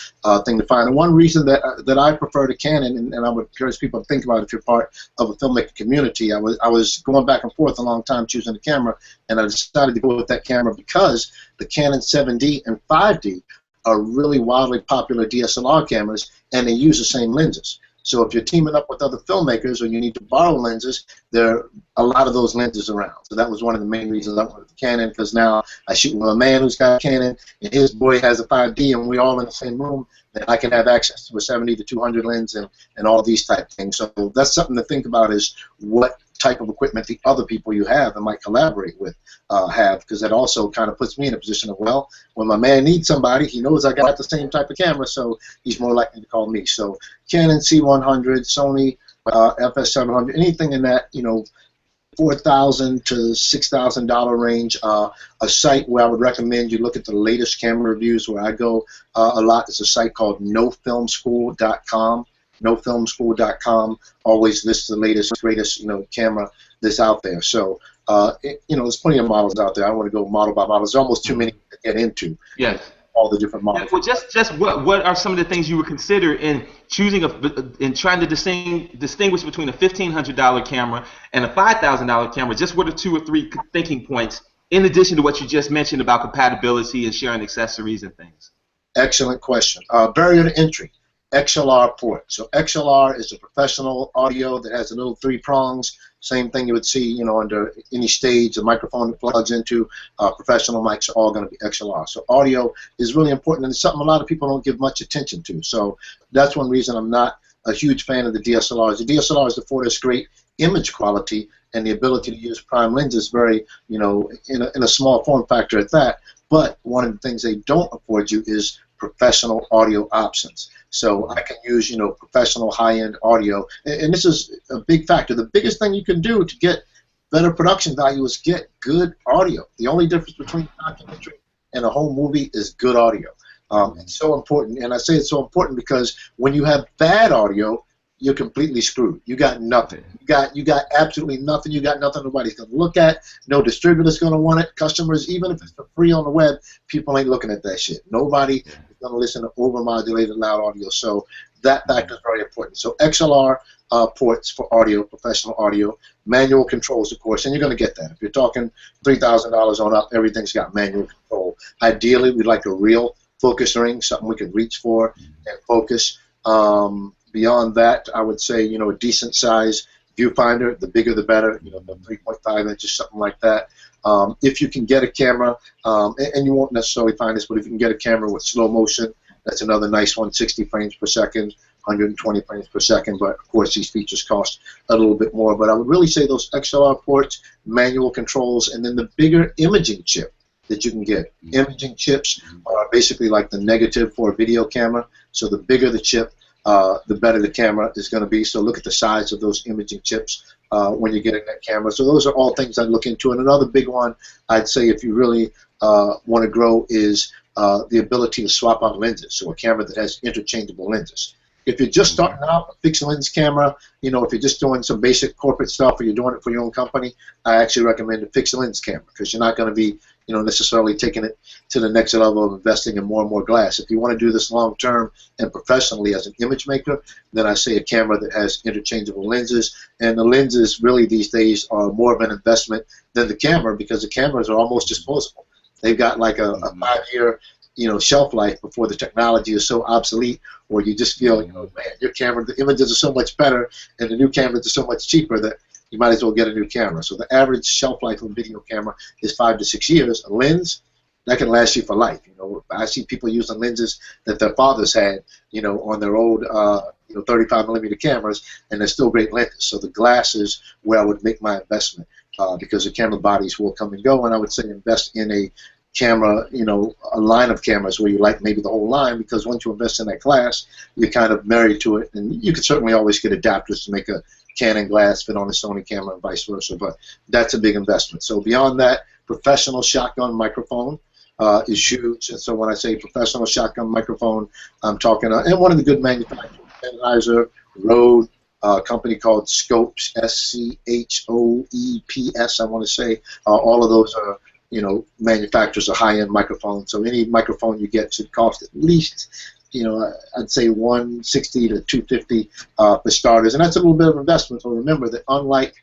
thing to find. And one reason that I prefer the Canon, and I would encourage people to think about if you're part of a filmmaking community, I was going back and forth a long time choosing the camera, and I decided to go with that camera because the Canon 7D and 5D are really wildly popular DSLR cameras, and they use the same lenses. So if you're teaming up with other filmmakers or you need to borrow lenses, there are a lot of those lenses around. So that was one of the main reasons I wanted the Canon, because now I shoot with a man who's got a Canon, and his boy has a 5D, and we're all in the same room, and I can have access to a 70 to 200 lens and all these type of things. So that's something to think about, is what type of equipment the other people you have and might collaborate with have, because that also kind of puts me in a position of, well, when my man needs somebody, he knows I got the same type of camera, so he's more likely to call me. So Canon C100, Sony FS700, anything in that, you know, $4,000 to $6,000 range. A site where I would recommend you look at the latest camera reviews, where I go a lot, is a site called nofilmschool.com. nofilmschool.com always lists the latest, greatest, you know, camera that's out there. So, you know, there's plenty of models out there. I don't want to go model by model. There's almost too many to get into. Yes. All the different models. Well, just what are some of the things you would consider in choosing in trying to distinguish between a $1,500 camera and a $5,000 camera? Just what are 2 or 3 thinking points in addition to what you just mentioned about compatibility and sharing accessories and things? Excellent question. Barrier to entry. XLR port. So XLR is a professional audio that has the little 3 prongs. Same thing you would see, you know, under any stage. The microphone that plugs into professional mics are all going to be XLR. So audio is really important, and it's something a lot of people don't give much attention to. So that's one reason I'm not a huge fan of the DSLRs. The DSLRs afford us great image quality and the ability to use prime lenses, very, you know, in a small form factor at that. But one of the things they don't afford you is professional audio options. So I can use, you know, professional high-end audio, and this is a big factor. The biggest thing you can do to get better production value is get good audio. The only difference between a documentary and a home movie is good audio. It's so important, and I say it's so important because when you have bad audio, you're completely screwed. You got nothing. You got absolutely nothing. You got nothing nobody's going to look at. No distributor's going to want it. Customers, even if it's for free on the web, people ain't looking at that shit. Nobody is going to listen to overmodulated loud audio. So that factor is very important. So XLR ports for audio, professional audio, manual controls, of course, and you're going to get that. If you're talking $3,000 on up, everything's got manual control. Ideally, we'd like a real focus ring, something we could reach for and focus. Beyond that, I would say, you know, a decent size viewfinder. The bigger the better. You know, the 3.5 inches, something like that. If you can get a camera, and you won't necessarily find this, but if you can get a camera with slow motion, that's another nice one. 60 frames per second, 120 frames per second. But of course, these features cost a little bit more. But I would really say those XLR ports, manual controls, and then the bigger imaging chip that you can get. Imaging chips are basically like the negative for a video camera. So the bigger the chip, the better the camera is going to be. So look at the size of those imaging chips when you're getting that camera. So those are all things I'd look into. And another big one I'd say if you really want to grow is the ability to swap out lenses. So a camera that has interchangeable lenses. If you're just starting out, a fixed lens camera, you know, if you're just doing some basic corporate stuff or you're doing it for your own company, I actually recommend a fixed lens camera because you're not going to be, you know, necessarily taking it to the next level of investing in more and more glass. If you want to do this long term and professionally as an image maker, then I say a camera that has interchangeable lenses. And the lenses really these days are more of an investment than the camera because the cameras are almost disposable. They've got like a 5-year, you know, shelf life before the technology is so obsolete, or you just feel, you know, man, your camera, the images are so much better, and the new cameras are so much cheaper that you might as well get a new camera. So the average shelf life of a video camera is 5 to 6 years. A lens, that can last you for life. You know, I see people using lenses that their fathers had, you know, on their old, you know, 35mm cameras, and they're still great lenses. So the glass is where I would make my investment because the camera bodies will come and go, and I would say invest in a camera, you know, a line of cameras where you like maybe the whole line, because once you invest in that glass, you're kind of married to it, and you can certainly always get adapters to make a Canon glass fit on a Sony camera and vice versa, but that's a big investment. So beyond that, professional shotgun microphone, is huge. And so when I say professional shotgun microphone, I'm talking, and one of the good manufacturers, Sennheiser, Rode, a company called Scopes, Schoeps, I want to say. All of those are, manufacturers of high-end microphones. So any microphone you get should cost at least, I'd say 160 to 250 for starters, and that's a little bit of investment. So remember that unlike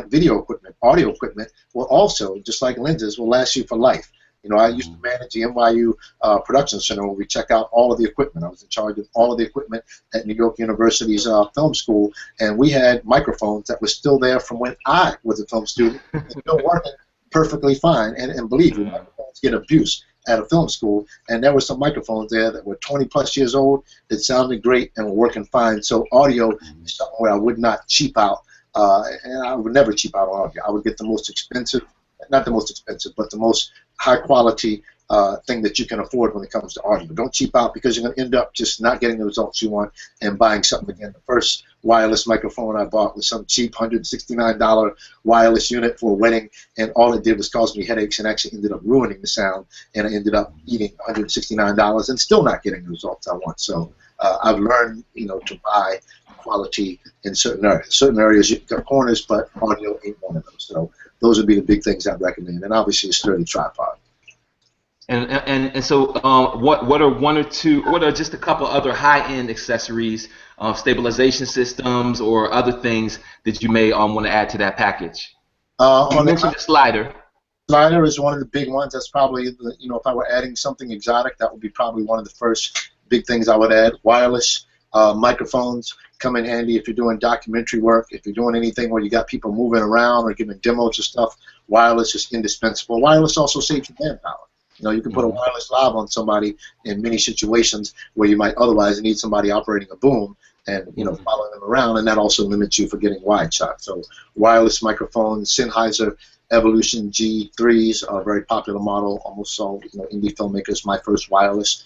video equipment, audio equipment will also, just like lenses, will last you for life. I used to manage the NYU production center where we check out all of the equipment. I was in charge of all of the equipment at New York University's film school, and we had microphones that were still there from when I was a film student, still working perfectly fine. And believe me, microphones get abuse at a film school, and there were some microphones there that were 20-plus years old that sounded great and were working fine. So audio is something where I would not cheap out, and I would never cheap out on audio. I would get the most expensive, not the most expensive, but the most high-quality thing that you can afford when it comes to audio. Don't cheap out, because you're going to end up just not getting the results you want and buying something again. The first wireless microphone I bought was some cheap $169 wireless unit for a wedding, and all it did was cause me headaches and actually ended up ruining the sound, and I ended up eating $169 and still not getting the results I want. So I've learned, to buy quality in certain areas. Certain areas you've got corners, but audio ain't one of those. So those would be the big things I'd recommend, and obviously a sturdy tripod. And so, what are just a couple other high-end accessories, stabilization systems, or other things that you may want to add to that package? You mentioned the slider. Slider is one of the big ones. That's probably, if I were adding something exotic, that would be probably one of the first big things I would add. Wireless microphones come in handy if you're doing documentary work, if you're doing anything where you got people moving around or giving demos of stuff. Wireless is indispensable. Wireless also saves you manpower. You can put a wireless lav on somebody in many situations where you might otherwise need somebody operating a boom and following them around, and that also limits you for getting wide shot. So wireless microphones, Sennheiser Evolution G3s are a very popular model. Almost all indie filmmakers, my first wireless,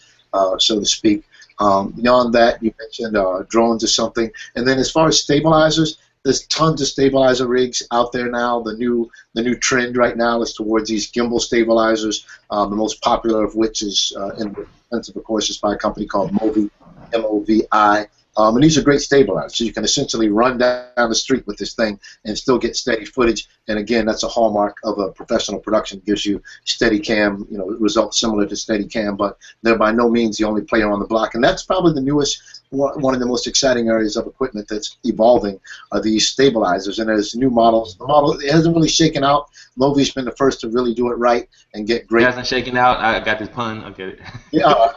so to speak. Beyond that, you mentioned drones or something, and then as far as stabilizers, there's tons of stabilizer rigs out there now. The new trend right now is towards these gimbal stabilizers. The most popular of which is inexpensive, of course, is by a company called Movi, M-O-V-I. And these are great stabilizers. So you can essentially run down the street with this thing and still get steady footage. And again, that's a hallmark of a professional production. It gives you steady cam, results similar to steady cam, but they're by no means the only player on the block. And that's probably the newest, one of the most exciting areas of equipment that's evolving, are these stabilizers. And there's new models. The model, it hasn't really shaken out. Movi's been the first to really do it right and get great. It hasn't shaken out. I got this pun. I get it. Yeah,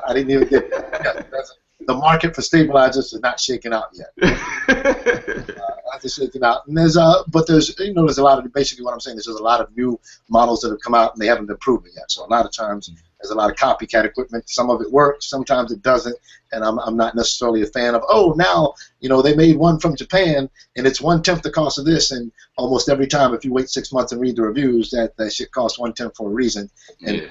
I didn't even get that. Yeah, the market for stabilizers is not shaken out yet. Not shaken out. And there's there's a lot of, basically what I'm saying is there's a lot of new models that have come out and they haven't been proven yet. So a lot of times there's a lot of copycat equipment. Some of it works, sometimes it doesn't, and I'm not necessarily a fan of, now they made one from Japan and it's 1/10 the cost of this, and almost every time if you wait 6 months and read the reviews, that shit costs 1/10 for a reason, and it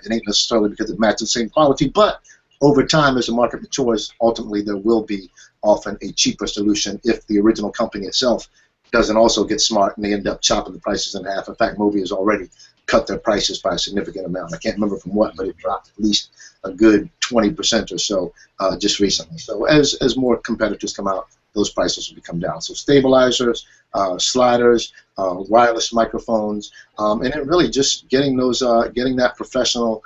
ain't necessarily because it matches the same quality, but over time, as the market matures, ultimately there will be often a cheaper solution if the original company itself doesn't also get smart and they end up chopping the prices in half. In fact, Movi has already cut their prices by a significant amount. I can't remember from what, but it dropped at least a good 20% or so just recently. So as more competitors come out, those prices will come down. So stabilizers, sliders, wireless microphones, and then really just getting those, getting that professional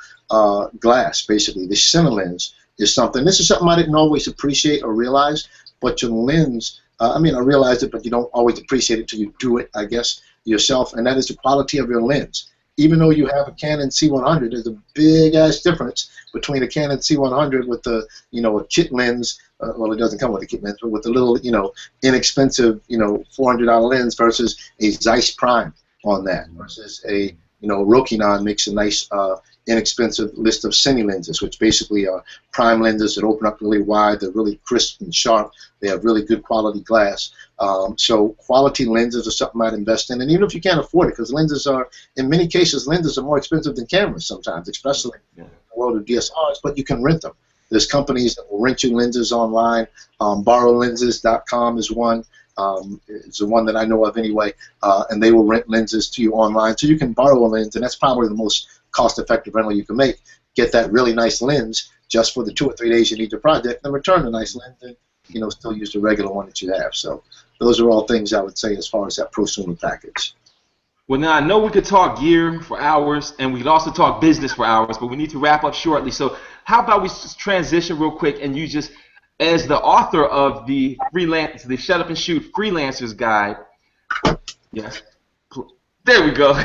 glass. Basically, the center lens is something. This is something I didn't always appreciate or realize, but your lens. I realized it, but you don't always appreciate it till you do it, I guess, yourself. And that is the quality of your lens. Even though you have a Canon C100, there's a big-ass difference between a Canon C100 with the, a kit lens. Well, it doesn't come with a kit lens, but with a little, inexpensive, $400 lens versus a Zeiss Prime on that, versus a, Rokinon makes a nice, inexpensive list of cine lenses, which basically are prime lenses that open up really wide. They're really crisp and sharp. They have really good quality glass. So quality lenses are something I'd invest in, and even if you can't afford it, because lenses are, in many cases, lenses are more expensive than cameras sometimes, especially in the world of DSLRs, but you can rent them. There's companies that will rent you lenses online. Borrowlenses.com is one. It's the one that I know of anyway, and they will rent lenses to you online. So you can borrow a lens, and that's probably the most cost-effective rental you can make. Get that really nice lens just for the 2 or 3 days you need the project, then return the nice lens and, you know, still use the regular one that you have. So those are all things I would say as far as that prosumer package. Well, now I know we could talk gear for hours, and we could also talk business for hours, but we need to wrap up shortly. So how about we just transition real quick, and you just, as the author of the Shut Up and Shoot Freelancers Guide, yes, there we go,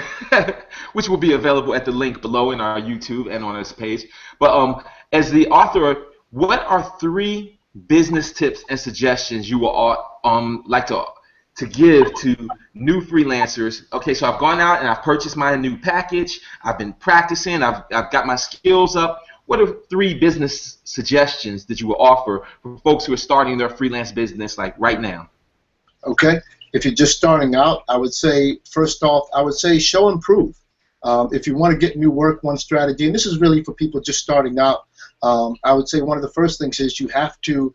which will be available at the link below in our YouTube and on this page. But as the author, what are 3 business tips and suggestions you will like to give to new freelancers? Okay, so I've gone out and I've purchased my new package. I've been practicing. I've got my skills up. What are 3 business suggestions that you will offer for folks who are starting their freelance business like right now? Okay. If you're just starting out, I would say, first off, I would say show and prove. If you want to get new work, one strategy, and this is really for people just starting out, I would say one of the first things is you have to,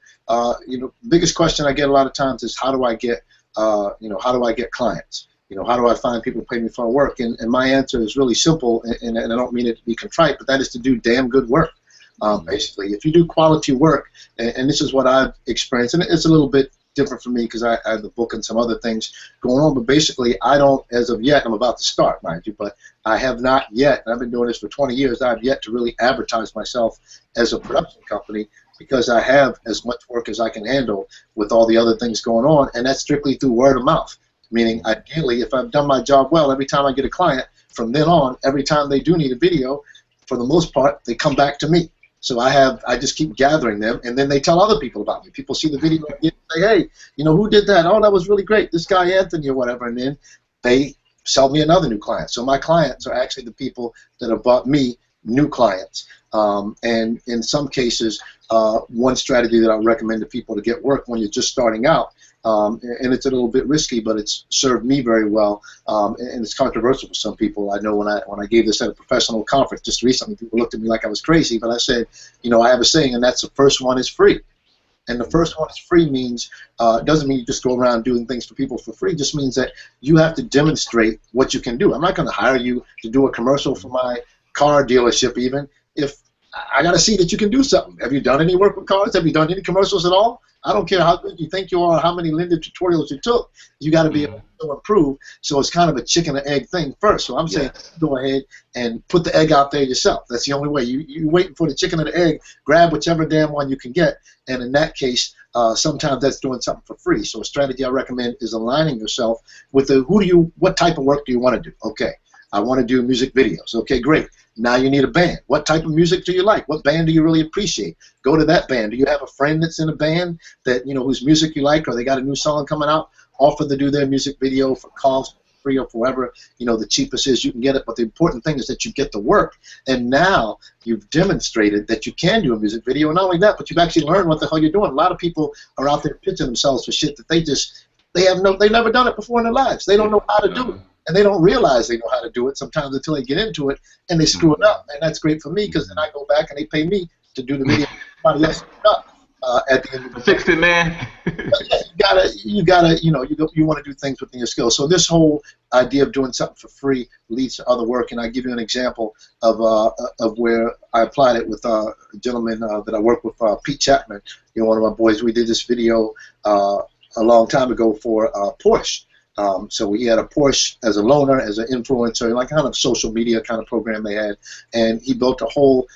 you know, the biggest question I get a lot of times is how do I get, you know, how do I get clients? You know, how do I find people to pay me for work? And my answer is really simple, and I don't mean it to be contrite, but that is to do damn good work. Basically, if you do quality work, and this is what I've experienced, and it's a little bit different for me because I have the book and some other things going on, but basically I don't, as of yet, I'm about to start, mind you, but I have not yet, and I've been doing this for 20 years, I have yet to really advertise myself as a production company because I have as much work as I can handle with all the other things going on, and that's strictly through word of mouth, meaning ideally if I've done my job well, every time I get a client, from then on, every time they do need a video, for the most part, they come back to me. So I just keep gathering them, and then they tell other people about me. People see the video and say, hey, you know, who did that? Oh, that was really great. This guy Anthony or whatever, and then they sell me another new client. So my clients are actually the people that have bought me new clients. And in some cases, one strategy that I recommend to people to get work when you're just starting out, and it's a little bit risky, but it's served me very well, and it's controversial for some people. I know when I gave this at a professional conference just recently, people looked at me like I was crazy, but I said, you know, I have a saying, and that's the first one is free. And the first one is free means, doesn't mean you just go around doing things for people for free, just means that you have to demonstrate what you can do. I'm not going to hire you to do a commercial for my car dealership even if I got to see that you can do something. Have you done any work with cars? Have you done any commercials at all? I don't care how good you think you are, how many Linda tutorials you took. You got to be able to improve. So it's kind of a chicken and egg thing first. So I'm saying go ahead and put the egg out there yourself. That's the only way. You're waiting for the chicken and the egg. Grab whichever damn one you can get. And in that case, sometimes that's doing something for free. So a strategy I recommend is aligning yourself with what type of work do you want to do? Okay, I want to do music videos. Okay, great. Now you need a band. What type of music do you like? What band do you really appreciate? Go to that band. Do you have a friend that's in a band that, you know, whose music you like, or they got a new song coming out? Offer to do their music video for cost, free or forever. You know, the cheapest is you can get it, but the important thing is that you get the work. And now you've demonstrated that you can do a music video. And not only that, but you've actually learned what the hell you're doing. A lot of people are out there pitching themselves for shit that they've never done it before in their lives. They don't know how to do it. And they don't realize they know how to do it sometimes until they get into it and they screw it up. And that's great for me because then I go back and they pay me to do the video. Somebody else screwed up at the end of the day. Fixed it, man. you gotta, you know, you want to do things within your skills. So this whole idea of doing something for free leads to other work. And I give you an example of where I applied it with a gentleman that I work with, Pete Chapman. You know, one of my boys. We did this video a long time ago for Porsche. So he had a Porsche as a loaner, as an influencer, like kind of social media kind of program they had, and he built a whole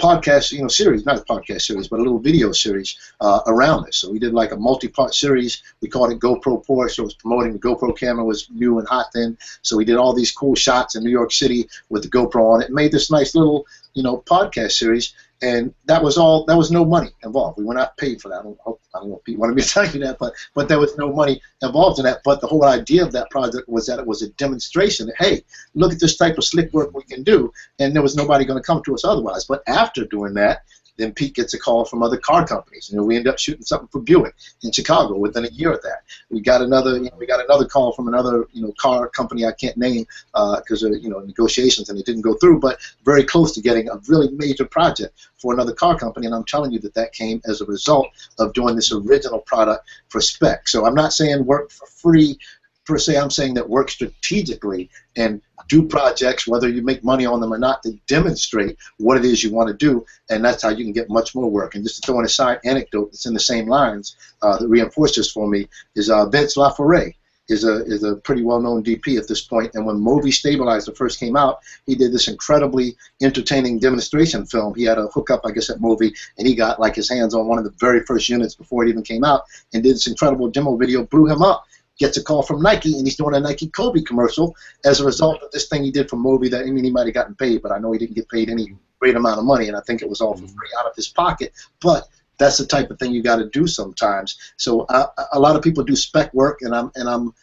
podcast, you know, series, not a podcast series, but a little video series around this. So we did like a multi-part series. We called it GoPro Porsche. So it was promoting the GoPro camera was new and hot then. So we did all these cool shots in New York City with the GoPro on it. Made this nice little, you know, podcast series. And that was all. There was no money involved. We were not paid for that. I don't know if Pete wanted me to tell you that, but there was no money involved in that. But the whole idea of that project was that it was a demonstration that, hey, look at this type of slick work we can do, and there was nobody going to come to us otherwise. But after doing that, then Pete gets a call from other car companies. You know, we end up shooting something for Buick in Chicago within a year of that. We got another call from another, you know, car company I can't name because of, you know, negotiations, and it didn't go through. But very close to getting a really major project for another car company, and I'm telling you that came as a result of doing this original product for spec. So I'm not saying work for free per se. I'm saying that work strategically and do projects, whether you make money on them or not, to demonstrate what it is you want to do, and that's how you can get much more work. And just to throw in a side anecdote that's in the same lines that reinforces for me is Vince LaForêt is a pretty well-known DP at this point, and when Movie Stabilizer first came out, he did this incredibly entertaining demonstration film. He had a hookup, I guess, at Movie, and he got like his hands on one of the very first units before it even came out, and did this incredible demo video, blew him up. Gets a call from Nike, and he's doing a Nike Kobe commercial as a result of this thing he did for Movie. That, I mean, he might have gotten paid, but I know he didn't get paid any great amount of money, and I think it was all for free out of his pocket. But that's the type of thing you got to do sometimes. So a lot of people do spec work, and I'm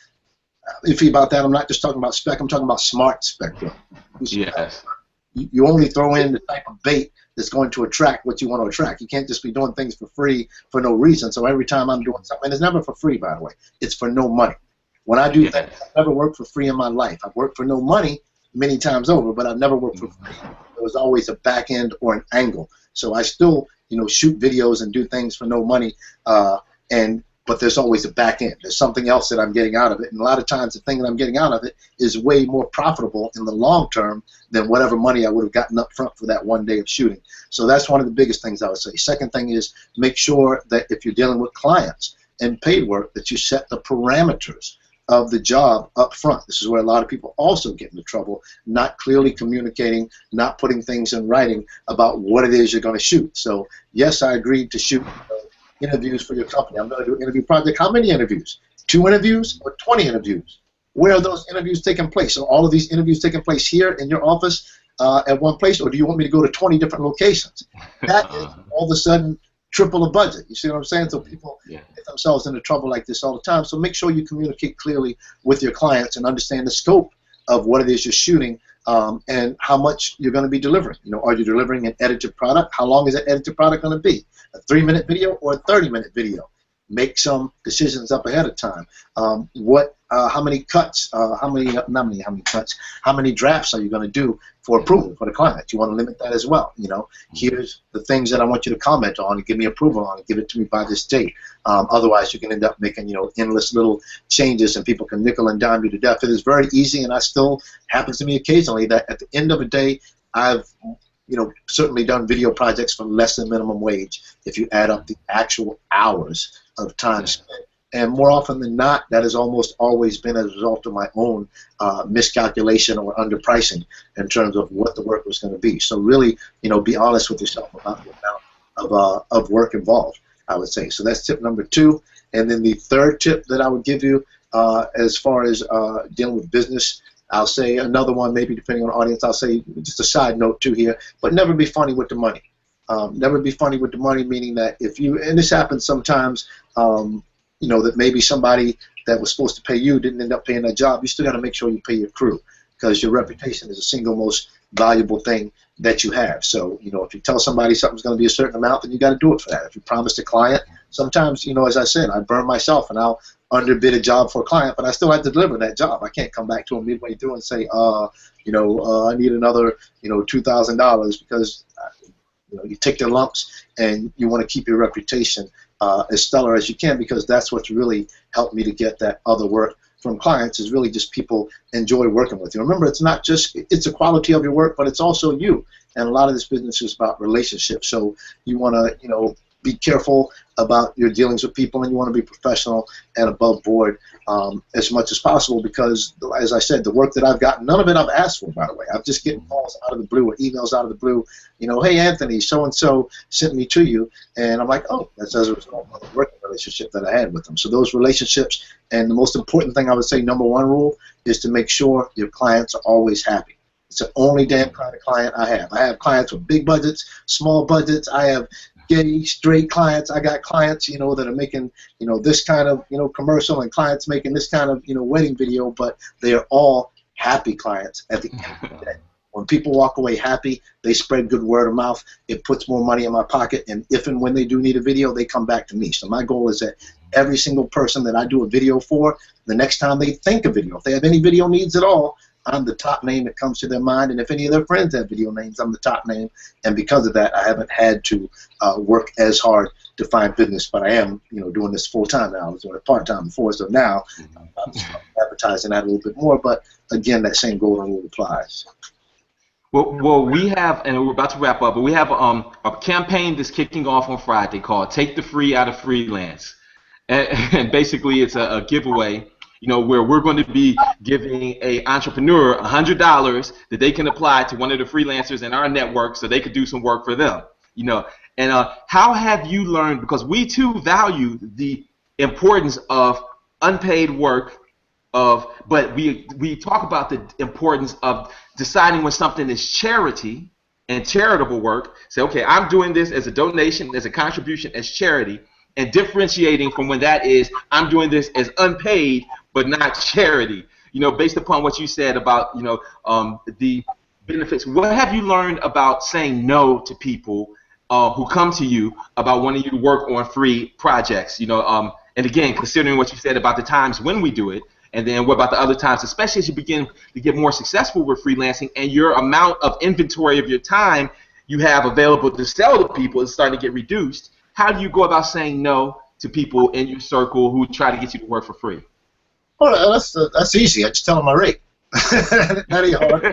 iffy about that. I'm not just talking about spec. I'm talking about smart spec work. Yes. You only throw in the type of bait that's going to attract what you want to attract. You can't just be doing things for free for no reason. So every time I'm doing something, and it's never for free, by the way, it's for no money. When I do things, I've never worked for free in my life. I've worked for no money many times over, but I've never worked for free. There was always a back end or an angle. So I still, shoot videos and do things for no money, but there's always a back end. There's something else that I'm getting out of it, and a lot of times the thing that I'm getting out of it is way more profitable in the long term than whatever money I would have gotten up front for that one day of shooting. So that's one of the biggest things I would say. Second thing is make sure that if you're dealing with clients and paid work, that you set the parameters of the job up front. This is where a lot of people also get into trouble, not clearly communicating, not putting things in writing about what it is you're going to shoot. So yes, I agreed to shoot interviews for your company. I'm going to do an interview project. How many interviews? 2 interviews or 20 interviews? Where are those interviews taking place? So all of these interviews taking place here in your office at one place, or do you want me to go to 20 different locations? That is all of a sudden triple the budget. You see what I'm saying? So people get themselves into trouble like this all the time. So make sure you communicate clearly with your clients and understand the scope of what it is you're shooting and how much you're going to be delivering. Are you delivering an edited product? How long is that edited product going to be? A 3-minute video or a 30-minute video? Make some decisions up ahead of time. How many cuts? How many cuts? How many drafts are you going to do for approval for the client? You want to limit that as well. Here's the things that I want you to comment on and give me approval on and give it to me by this date. Otherwise, you can end up making endless little changes, and people can nickel and dime you to death. It is very easy, and happens to me occasionally that at the end of a day, I've certainly done video projects for less than minimum wage if you add up the actual hours of time spent. And more often than not, that has almost always been as a result of my own miscalculation or underpricing in terms of what the work was going to be. So really, be honest with yourself about the amount of work involved, I would say. So that's tip number 2. And then the third tip that I would give you as far as dealing with business, I'll say another one, maybe depending on the audience, I'll say just a side note too here, but never be funny with the money. Never be funny with the money, meaning that if you, and this happens sometimes, that maybe somebody that was supposed to pay you didn't end up paying that job, you still got to make sure you pay your crew, because your reputation is the single most valuable thing that you have. So, if you tell somebody something's going to be a certain amount, then you got to do it for that. If you promise a client, sometimes, as I said, I burn myself and I'll underbid a job for a client, but I still have to deliver that job. I can't come back to him midway through and say, I need another, $2,000 because, you take their lumps and you want to keep your reputation as stellar as you can, because that's what's really helped me to get that other work from clients, is really just people enjoy working with you. Remember, it's not just, it's the quality of your work, but it's also you. And a lot of this business is about relationships. So you want to, be careful about your dealings with people, and you want to be professional and above board as much as possible, because, as I said, the work that I've gotten, none of it I've asked for, by the way. I'm just getting calls out of the blue or emails out of the blue, hey, Anthony, so-and-so sent me to you, and I'm like, oh, that's as a result of the working relationship that I had with them. So those relationships, and the most important thing I would say, number 1 rule, is to make sure your clients are always happy. It's the only damn kind of client I have. I have clients with big budgets, small budgets. I have gay, straight clients. I got clients, that are making, this kind of, commercial, and clients making this kind of, wedding video, but they are all happy clients at the end of the day. When people walk away happy, they spread good word of mouth. It puts more money in my pocket, and if and when they do need a video, they come back to me. So my goal is that every single person that I do a video for, the next time they think of video, if they have any video needs at all, I'm the top name that comes to their mind, and if any of their friends have video names, I'm the top name, and because of that, I haven't had to work as hard to find business, but I am, doing this full-time now. I was doing it part-time before, so now I'm advertising advertising that a little bit more. But again, that same golden rule applies. Well, we have, and we're about to wrap up, but we have a campaign that's kicking off on Friday called "Take the Free Out of Freelance," and basically it's a giveaway, where we're going to be giving a entrepreneur $100 that they can apply to one of the freelancers in our network so they could do some work for them. And how have you learned? Because we too value the importance of unpaid work. But we talk about the importance of deciding when something is charity and charitable work. Say, okay, I'm doing this as a donation, as a contribution, as charity, and differentiating from when that is, I'm doing this as unpaid but not charity. Based upon what you said about the benefits. What have you learned about saying no to people who come to you about wanting you to work on free projects? And again, considering what you said about the times when we do it. And then what about the other times, especially as you begin to get more successful with freelancing and your amount of inventory of your time you have available to sell to people is starting to get reduced? How do you go about saying no to people in your circle who try to get you to work for free? Well, that's easy. I just tell them my rate. That ain't hard.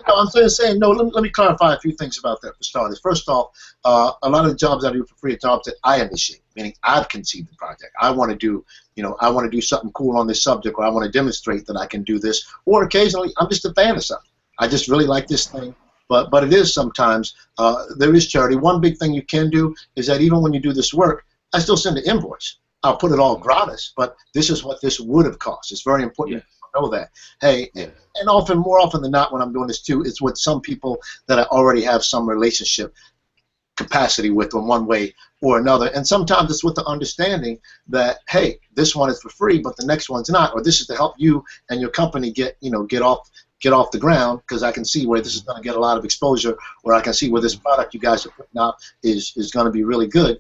I'm saying no. Let me clarify a few things about that for starters. First off, a lot of the jobs I do for free are jobs that I initiate, meaning I've conceived the project. I want to do, I want to do something cool on this subject, or I want to demonstrate that I can do this. Or occasionally, I'm just a fan of something. I just really like this thing. But it is sometimes there is charity. One big thing you can do is that even when you do this work, I still send an invoice. I'll put it all gratis, but this is what this would have cost. It's very important. Yeah. Know that. Hey, and more often than not when I'm doing this too, it's with some people that I already have some relationship capacity with in one way or another. And sometimes it's with the understanding that, hey, this one is for free, but the next one's not, or this is to help you and your company get off the ground, because I can see where this is going to get a lot of exposure, or I can see where this product you guys are putting out is going to be really good.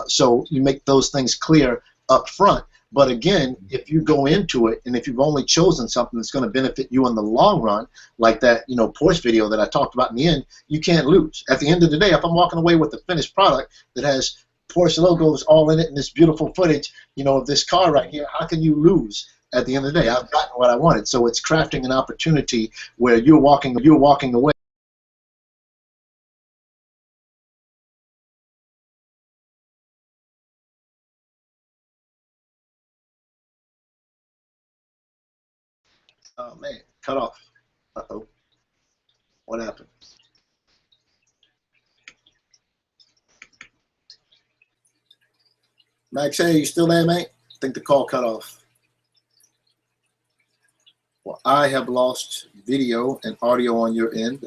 So you make those things clear up front. But again, if you go into it and if you've only chosen something that's going to benefit you in the long run, like that Porsche video that I talked about in the end, you can't lose. At the end of the day, if I'm walking away with a finished product that has Porsche logos all in it and this beautiful footage, of this car right here, how can you lose? At the end of the day, I've gotten what I wanted. So it's crafting an opportunity where you're walking away. Oh man, cut off. Uh-oh. What happened? Max, hey, you still there, mate? I think the call cut off. Well, I have lost video and audio on your end.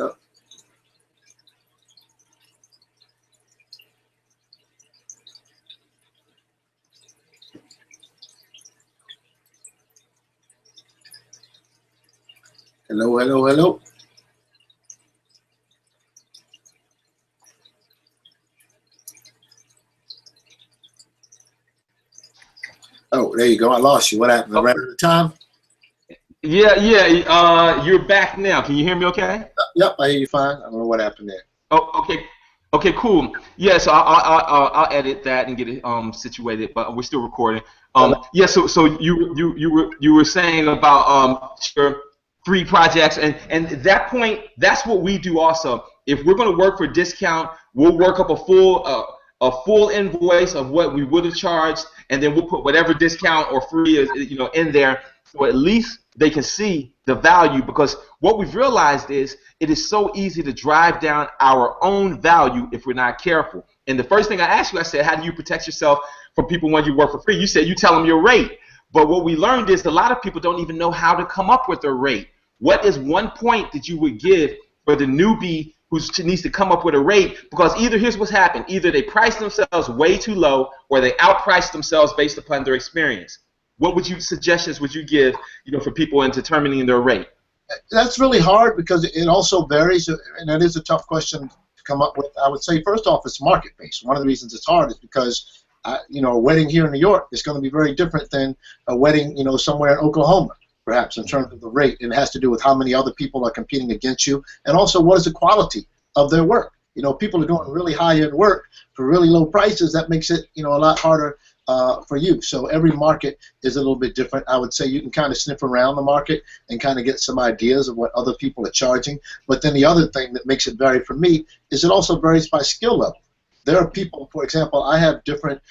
Hello, hello, hello. Oh, there you go. I lost you. What happened? I ran out of time? Yeah. You're back now. Can you hear me okay? Yep, I hear you fine. I don't know what happened there. Oh, okay. Okay, cool. Yeah, so I'll edit that and get it situated, but we're still recording. Yeah, so you were saying about your free projects, and at that point, that's what we do also. If we're going to work for a discount, we'll work up a full invoice of what we would have charged, and then we'll put whatever discount or free is in there, so at least they can see the value. Because what we've realized is it is so easy to drive down our own value if we're not careful. And the first thing I asked you, I said, how do you protect yourself from people when you work for free? You said you tell them your rate. But what we learned is a lot of people don't even know how to come up with a rate. What is one point that you would give for the newbie who needs to come up with a rate? Because either, here's what's happened, either they price themselves way too low or they outprice themselves based upon their experience. What suggestions would you give, for people in determining their rate? That's really hard because it also varies, and that is a tough question to come up with. I would say, first off, it's market-based. One of the reasons it's hard is because, a wedding here in New York is going to be very different than a wedding, somewhere in Oklahoma, perhaps, in terms of the rate. And it has to do with how many other people are competing against you, and also what is the quality of their work. People are doing really high-end work for really low prices. That makes it, a lot harder for you. So every market is a little bit different. I would say you can kind of sniff around the market and kind of get some ideas of what other people are charging. But then the other thing that makes it vary for me is it also varies by skill level. There are people, for example, I have different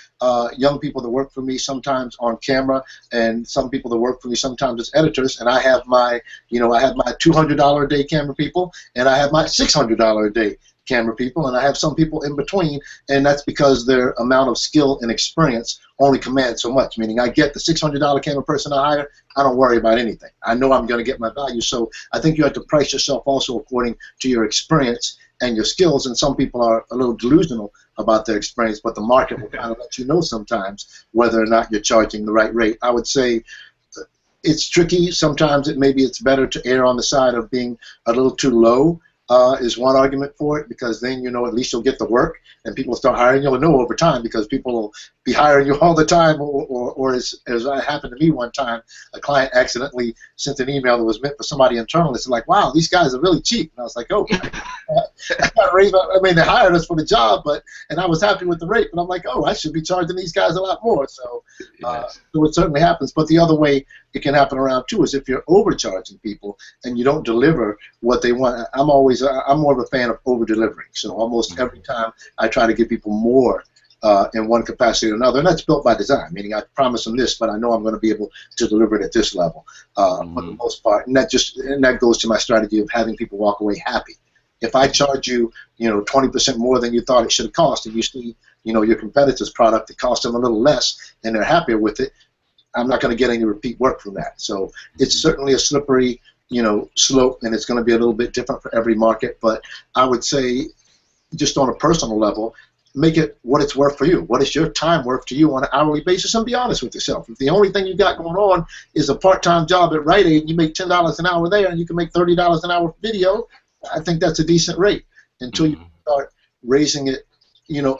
young people that work for me sometimes on camera, and some people that work for me sometimes as editors. And I have my, I have my $200 a day camera people, and I have my $600 a day camera people, and I have some people in between, and that's because their amount of skill and experience only commands so much. Meaning, I get the $600 camera person I hire, I don't worry about anything. I know I'm going to get my value. So I think you have to price yourself also according to your experience and your skills. And some people are a little delusional about their experience, but the market will kind of let you know sometimes whether or not you're charging the right rate. I would say it's tricky. Sometimes maybe it's better to err on the side of being a little too low. Is one argument for it, because then at least you'll get the work and people will start hiring you. You'll know over time because people will be hiring you all the time, or as happened to me one time, a client accidentally sent an email that was meant for somebody internal. It's like, wow, these guys are really cheap. And I was like, oh, I mean, they hired us for the job, and I was happy with the rate, but I'm like, oh, I should be charging these guys a lot more. So, so it certainly happens. But the other way it can happen around too is if you're overcharging people and you don't deliver what they want. I'm more of a fan of over-delivering. So almost every time I try to give people more in one capacity or another, and that's built by design, meaning I promise them this, but I know I'm going to be able to deliver it at this level for the most part. And that goes to my strategy of having people walk away happy. If I charge you, 20% more than you thought it should have cost, and you see, your competitor's product, it costs them a little less, and they're happier with it, I'm not going to get any repeat work from that. So it's certainly a slippery, slope, and it's going to be a little bit different for every market. But I would say, just on a personal level, make it what it's worth for you. What is your time worth to you on an hourly basis? And be honest with yourself. If the only thing you got going on is a part-time job at Rite Aid, and you make $10 an hour there, and you can make $30 an hour for video, I think that's a decent rate until you start raising it,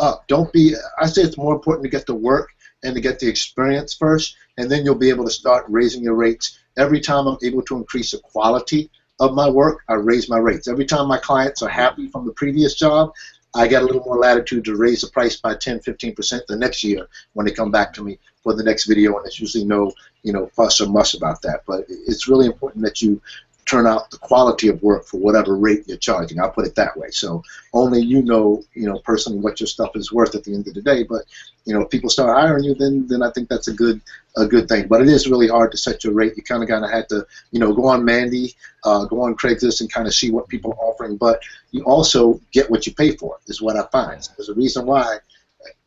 up. I say it's more important to get the work and to get the experience first, and then you'll be able to start raising your rates. Every time I'm able to increase the quality of my work, I raise my rates. Every time my clients are happy from the previous job, I get a little more latitude to raise the price by 10, 15% the next year when they come back to me for the next video, and there's usually no, fuss or muss about that. But it's really important that you turn out the quality of work for whatever rate you're charging. I'll put it that way. So only personally what your stuff is worth at the end of the day. But if people start hiring you, then I think that's a good thing. But it is really hard to set your rate. You kind of have to go on Mandy, go on Craigslist, and kind of see what people are offering. But you also get what you pay for, is what I find. So there's a reason why.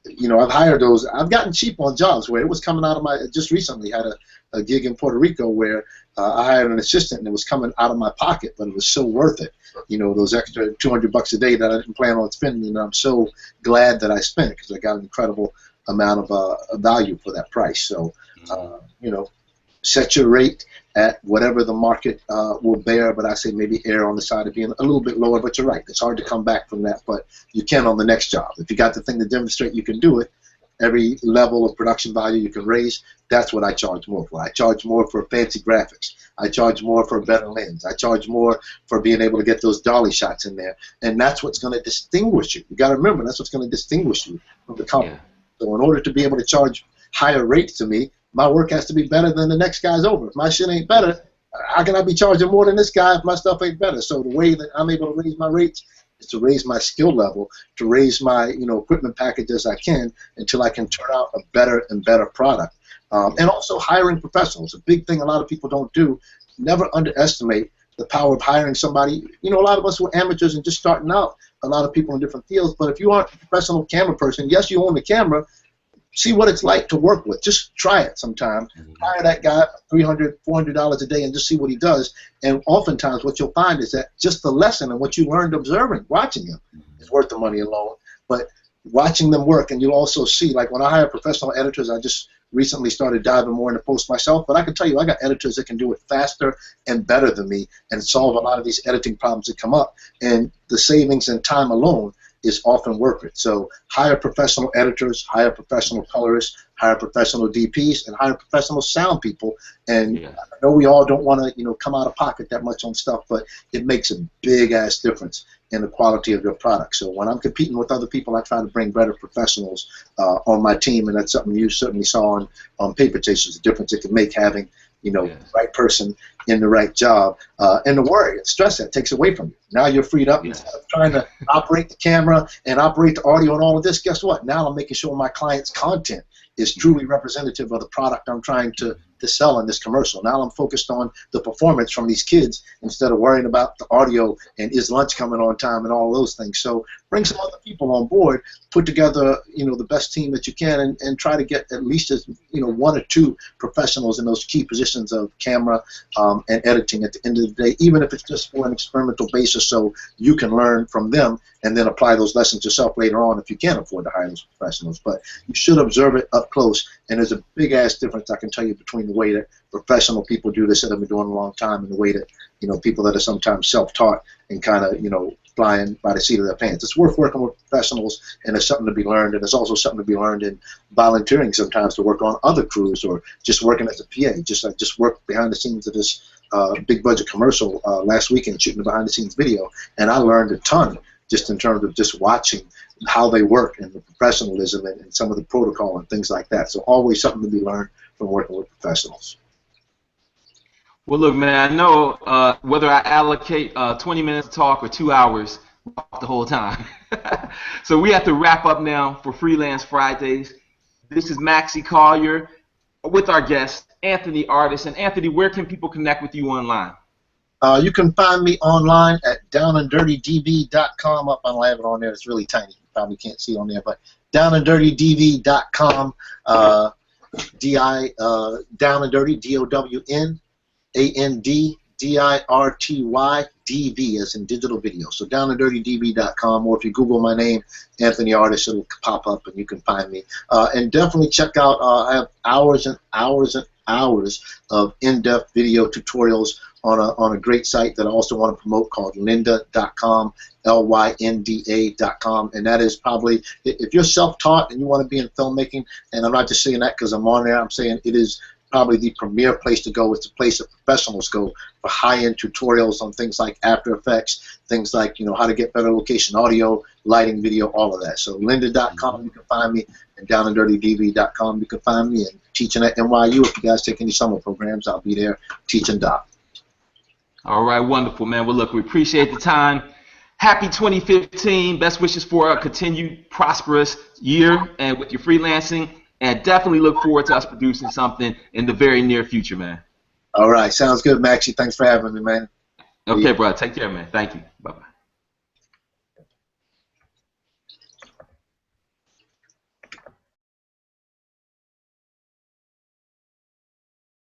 I've hired those. I've gotten cheap on jobs where it was coming out of my. Just recently had a gig in Puerto Rico where I hired an assistant and it was coming out of my pocket, but it was so worth it. Those extra $200 a day that I didn't plan on spending, and I'm so glad that I spent it because I got an incredible amount of value for that price. So, set your rate at whatever the market will bear, but I say maybe err on the side of being a little bit lower. But you're right, it's hard to come back from that, but you can on the next job. If you got the thing to demonstrate you can do it, every level of production value you can raise, that's what I charge more for. I charge more for fancy graphics. I charge more for a better lens. I charge more for being able to get those dolly shots in there, and that's what's going to distinguish you. You got to remember, that's what's going to distinguish you from the company. Yeah. So in order to be able to charge higher rates to me, my work has to be better than the next guy's over. If my shit ain't better, how can I be charging more than this guy if my stuff ain't better? So the way that I'm able to raise my rates is to raise my skill level, to raise my equipment package as I can until I can turn out a better and better product. And also hiring professionals. A big thing a lot of people don't do. Never underestimate the power of hiring somebody. A lot of us were amateurs and just starting out, a lot of people in different fields, but if you aren't a professional camera person, yes, you own the camera, see what it's like to work with. Just try it sometime. Hire that guy $300, $400 a day and just see what he does. And oftentimes what you'll find is that just the lesson and what you learned observing, watching him, is worth the money alone. But watching them work, and you'll also see, like when I hire professional editors, I just recently started diving more into post myself, but I can tell you I got editors that can do it faster and better than me and solve a lot of these editing problems that come up. And the savings in time alone is often worth it. So hire professional editors, hire professional colorists, hire professional DPs, and hire professional sound people. And Yeah. I know we all don't want to, come out of pocket that much on stuff, but it makes a big ass difference in the quality of your product. So when I'm competing with other people, I try to bring better professionals on my team, and that's something you certainly saw on Paper Chasers, the difference it can make having the right person in the right job, and the worry and stress that takes away from you. Now you're freed up. Yes. Instead of trying to operate the camera and operate the audio and all of this, guess what? Now I'm making sure my client's content is truly representative of the product I'm trying to sell in this commercial. Now I'm focused on the performance from these kids instead of worrying about the audio and is lunch coming on time and all those things. So bring some other people on board, put together the best team that you can, and try to get at least as one or two professionals in those key positions of camera and editing at the end of the day, even if it's just for an experimental basis, so you can learn from them and then apply those lessons yourself later on if you can't afford to hire those professionals. But you should observe it up close, and there's a big ass difference, I can tell you, between the way that professional people do this that have been doing a long time and the way that people that are sometimes self-taught and kind of flying by the seat of their pants. It's worth working with professionals, and there's something to be learned, and there's also something to be learned in volunteering sometimes to work on other crews or just working as a PA. Just work behind the scenes of this big budget commercial last weekend, shooting a behind the scenes video, and I learned a ton just in terms of just watching how they work and the professionalism and some of the protocol and things like that. So always something to be learned from working with professionals. Well, look, man, I know whether I allocate 20 minutes to talk or 2 hours the whole time. So we have to wrap up now for Freelance Fridays. This is Maxie Collier with our guest, Anthony Artis. And Anthony, where can people connect with you online? You can find me online at downanddirtydv.com. I don't have it on there. It's really tiny. You probably can't see it on there, but downanddirtydv.com. Down and Dirty, DOWNANDDIRTY as in digital video. So downanddirtydv.com, or if you Google my name, Anthony Artis, it'll pop up and you can find me. And definitely check out, I have hours and hours and hours of in-depth video tutorials on a great site that I also want to promote called lynda.com, LYNDA.com, and that is probably, if you're self-taught and you want to be in filmmaking, and I'm not just saying that because I'm on there, I'm saying it is probably the premier place to go. It's the place that professionals go for high-end tutorials on things like After Effects, things like how to get better location audio, lighting, video, all of that. So lynda.com, you can find me, and downanddirtydv.com, you can find me, and teaching at NYU. If you guys take any summer programs, I'll be there teaching doc. All right, wonderful, man. Well, look, we appreciate the time. Happy 2015. Best wishes for a continued prosperous year and with your freelancing. And definitely look forward to us producing something in the very near future, man. All right. Sounds good, Maxie. Thanks for having me, man. Okay, bro. Take care, man. Thank you. Bye-bye.